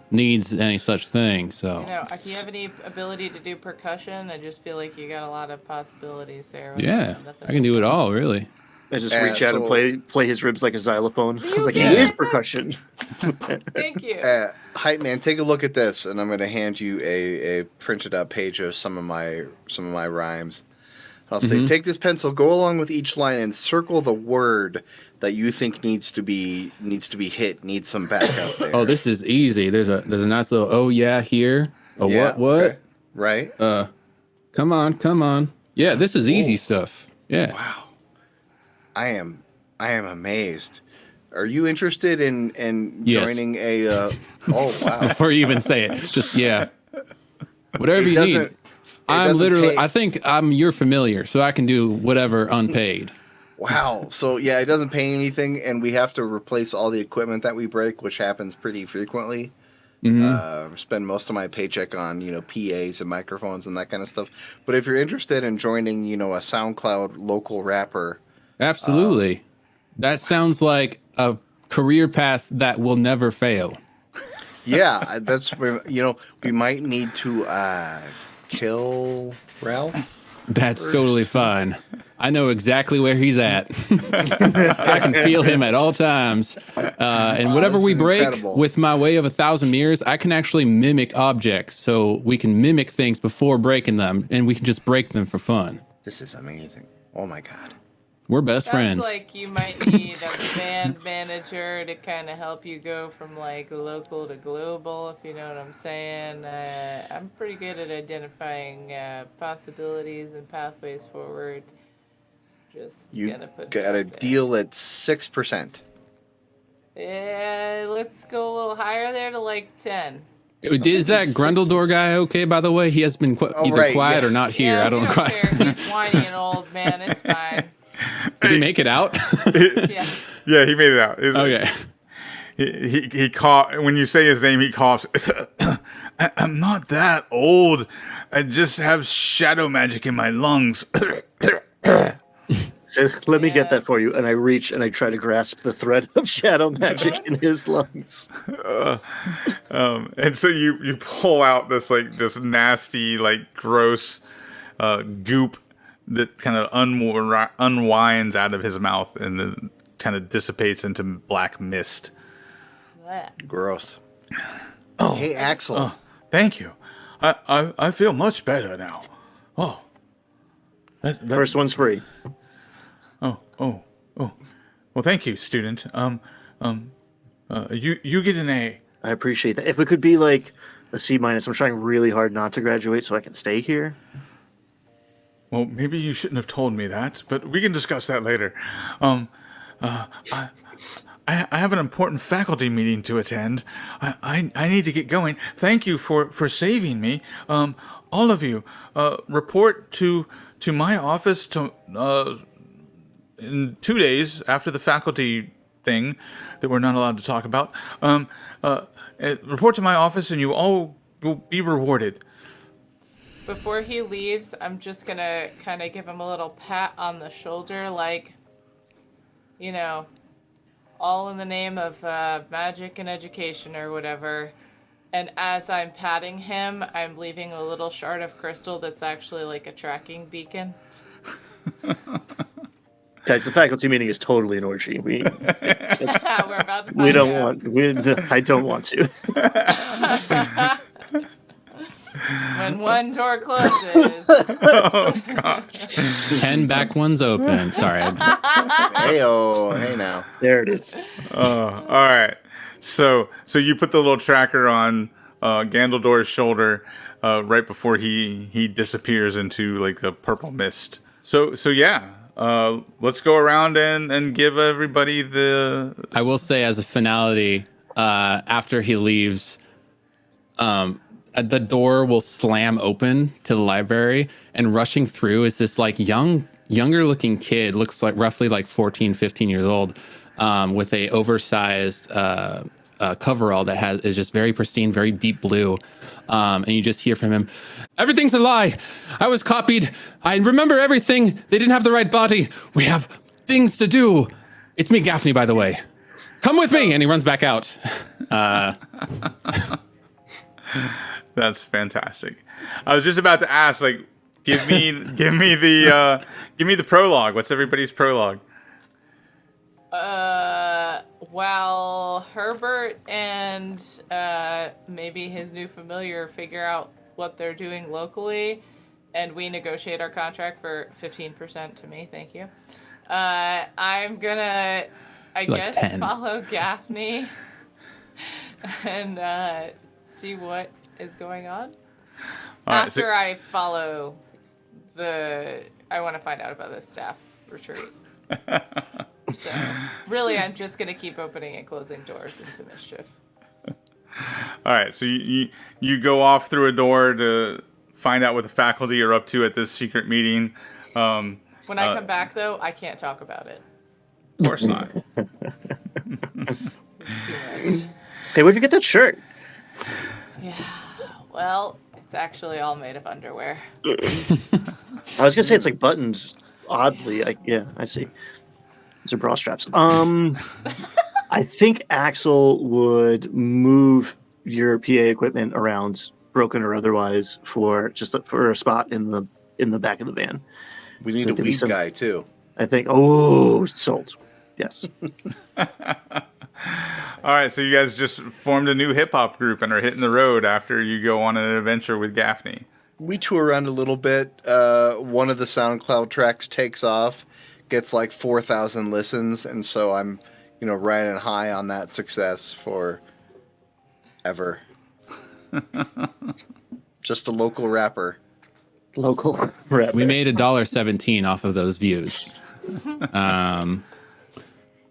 needs any such thing. So You know, if you have any ability to do percussion, I just feel like you got a lot of possibilities there. yeah, Nothing I can do it all, really. I just reach out and play his ribs like a xylophone. I was like, he get is it? percussion. Thank you. Hype man, take a look at this, and I'm going to hand you a printed up page of some of my rhymes. I'll say, take this pencil, go along with each line, and circle the word that you think needs to be hit, needs some backup there. Oh, this is easy. There's a nice little oh yeah here. Oh Yeah, what? okay. Right? Come on. Yeah, this is easy stuff. Yeah. Wow. I am amazed. Are you interested in Yes. joining a? Oh wow! Before you even say it, just yeah. Whatever It you doesn't- need. it I'm doesn't literally. pay- I think I'm your familiar, so I can do whatever unpaid. Wow. So yeah, it doesn't pay anything, and we have to replace all the equipment that we break, which happens pretty frequently. Spend most of my paycheck on PAs and microphones and that kind of stuff. But if you're interested in joining a SoundCloud local rapper, Absolutely. That sounds like a career path that will never fail. yeah, that's where we might need to kill Ralph. That's totally fine. I know exactly where he's at. I can feel him at all times. And whatever this we is break incredible. with my way of 1,000 mirrors, I can actually mimic objects. So we can mimic things before breaking them, and we can just break them for fun. This is amazing. Oh my god. We're best Sounds friends. like you might need a band manager to kind of help you go from like local to global, if you know what I'm saying. I'm pretty good at identifying possibilities and pathways forward. Just You gonna put got a it out there. deal at 6%. Yeah, let's go a little higher there to like 10. Is that Grundledor guy okay, by the way? He has been either right, quiet yeah. or not here. Yeah, I don't we know quite. care. He's whiny and old, man. It's fine. Did he make it out? Yeah. Yeah, he made it out. Okay. He cough when you say his name. He coughs. I'm not that old. I just have shadow magic in my lungs. So let me Yeah. get that for you. And I reach and I try to grasp the thread of shadow magic in his lungs. And so you pull out this nasty gross goop that kind of unwinds out of his mouth and then kind of dissipates into black mist. Blech. Gross. Oh, hey Axel. Thank you. I feel much better now. Oh. First one's free. Oh. Well, thank you, student. You get an A. I appreciate that. If it could be like a C minus, I'm trying really hard not to graduate so I can stay here. Well, maybe you shouldn't have told me that, but we can discuss that later. I have an important faculty meeting to attend. I need to get going. Thank you for saving me. All of you, report to my office in 2 days after the faculty thing that we're not allowed to talk about. Report to my office, and you all will be rewarded. Before he leaves, I'm just gonna kind of give him a little pat on the shoulder, like, all in the name of magic and education or whatever. And as I'm patting him, I'm leaving a little shard of crystal that's actually like a tracking beacon. Guys, the faculty meeting is totally an orgy. We're about to find We don't out. want. I don't want to. When one door closes, 10 back ones open. Sorry. Hey now. There it is. All right. So you put the little tracker on Gandaldor's shoulder, right before he disappears into like a purple mist. So yeah, let's go around and give everybody the. I will say, as a finality, after he leaves, the door will slam open to the library, and rushing through is this like younger looking kid, looks like roughly like 14, 15 years old, with a oversized coverall that is just very pristine, very deep blue. And you just hear from him, "Everything's a lie. I was copied. I remember everything. They didn't have the right body. We have things to do. It's me, Gaffney, by the way. Come with me." And he runs back out. That's fantastic. I was just about to ask, like, give me the prologue. What's everybody's prologue? While Herbert and maybe his new familiar figure out what they're doing locally, and we negotiate our contract for 15% to me, thank you. I'm gonna, I guess, 10. follow Gaffney and see what is going on. All right, After I follow I want to find out about this staff retreat. So, really, I'm just going to keep opening and closing doors into mischief. All right, so you go off through a door to find out what the faculty are up to at this secret meeting. When I come back, though, I can't talk about it. Of course not. It's too much. Hey, where'd you get that shirt? Yeah, well, it's actually all made of underwear. I was gonna say it's like buttons. Oddly, I see. These are bra straps. I think Axel would move your PA equipment around, broken or otherwise, for a spot in the back of the van. We need So a there could be weed guy too. I think. Oh, sold. Yes. All right, so you guys just formed a new hip hop group and are hitting the road after you go on an adventure with Gaffney. We tour around a little bit. One of the SoundCloud tracks takes off, gets like 4,000 listens, and so I'm, riding high on that success for ever. Just a local rapper. Local rap. We made $1.17 off of those views.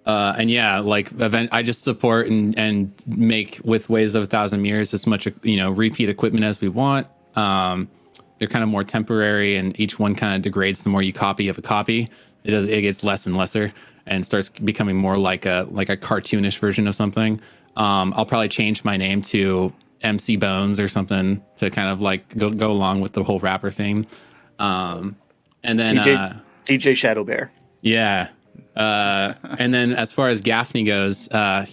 And yeah, like I just support and make with Ways of a Thousand Mirrors as much repeat equipment as we want. They're kind of more temporary, and each one kind of degrades the more you copy of a copy. It gets less and lesser and starts becoming more like a cartoonish version of something. I'll probably change my name to MC Bones or something to kind of like go along with the whole rapper theme. And then DJ Shadow Bear. Yeah. And then as far as Gaffney goes, I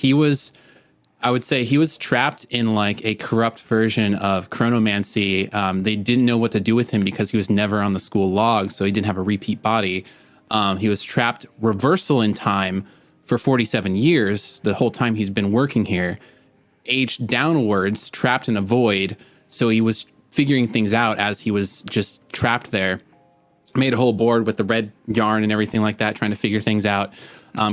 would say he was trapped in like a corrupt version of chronomancy. They didn't know what to do with him because he was never on the school log, so he didn't have a repeat body. He was trapped reversal in time for 47 years, the whole time he's been working here, aged downwards, trapped in a void. So he was figuring things out as he was just trapped there. Made a whole board with the red yarn and everything like that, trying to figure things out.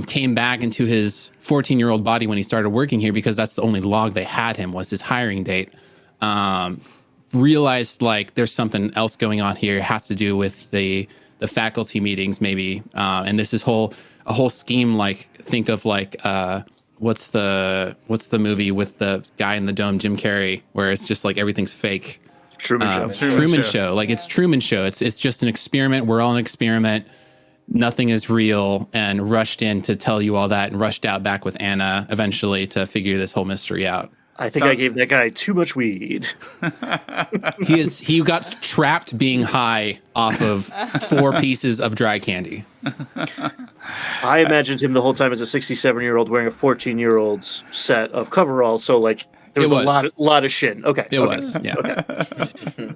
Came back into his 14-year-old body when he started working here because that's the only log they had him was his hiring date. Realized like there's something else going on here. It has to do with the faculty meetings maybe. And this is a whole scheme. Like think of like what's the movie with the guy in the dome, Jim Carrey, where it's just like everything's fake. Truman Show. Truman Show. Like it's Truman Show. It's just an experiment. We're all an experiment. Nothing is real, and rushed in to tell you all that and rushed out back with Anna eventually to figure this whole mystery out. I think I gave that guy too much weed. He got trapped being high off of 4 pieces of dry candy. I imagined him the whole time as a 67-year-old wearing a 14-year-old's set of coveralls. So like there was a lot of shit. Okay. It was. Yeah. Okay.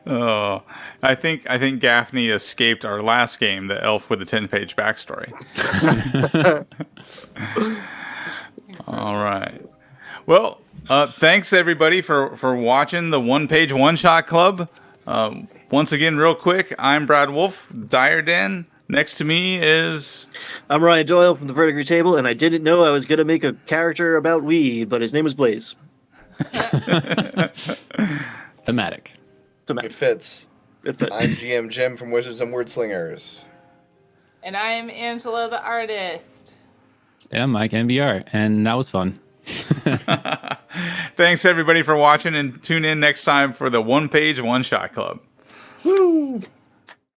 Oh, I think Gaffney escaped our last game, the elf with the 10-page backstory. All right. Well, thanks everybody for watching the One Page One Shot Club. Once again, real quick, I'm Brad Wolf, Dire Den. Next to me is... I'm Ryan Doyle from the Vertigree Table, and I didn't know I was going to make a character about weed, but his name is Blaze. thematic. It fits. If it- I'm GM Jim from Wizards and Wordslingers. And I am Angela the artist. Yeah, Mike NBR, and that was fun. Thanks everybody for watching, and tune in next time for the One Page One Shot Club. Woo!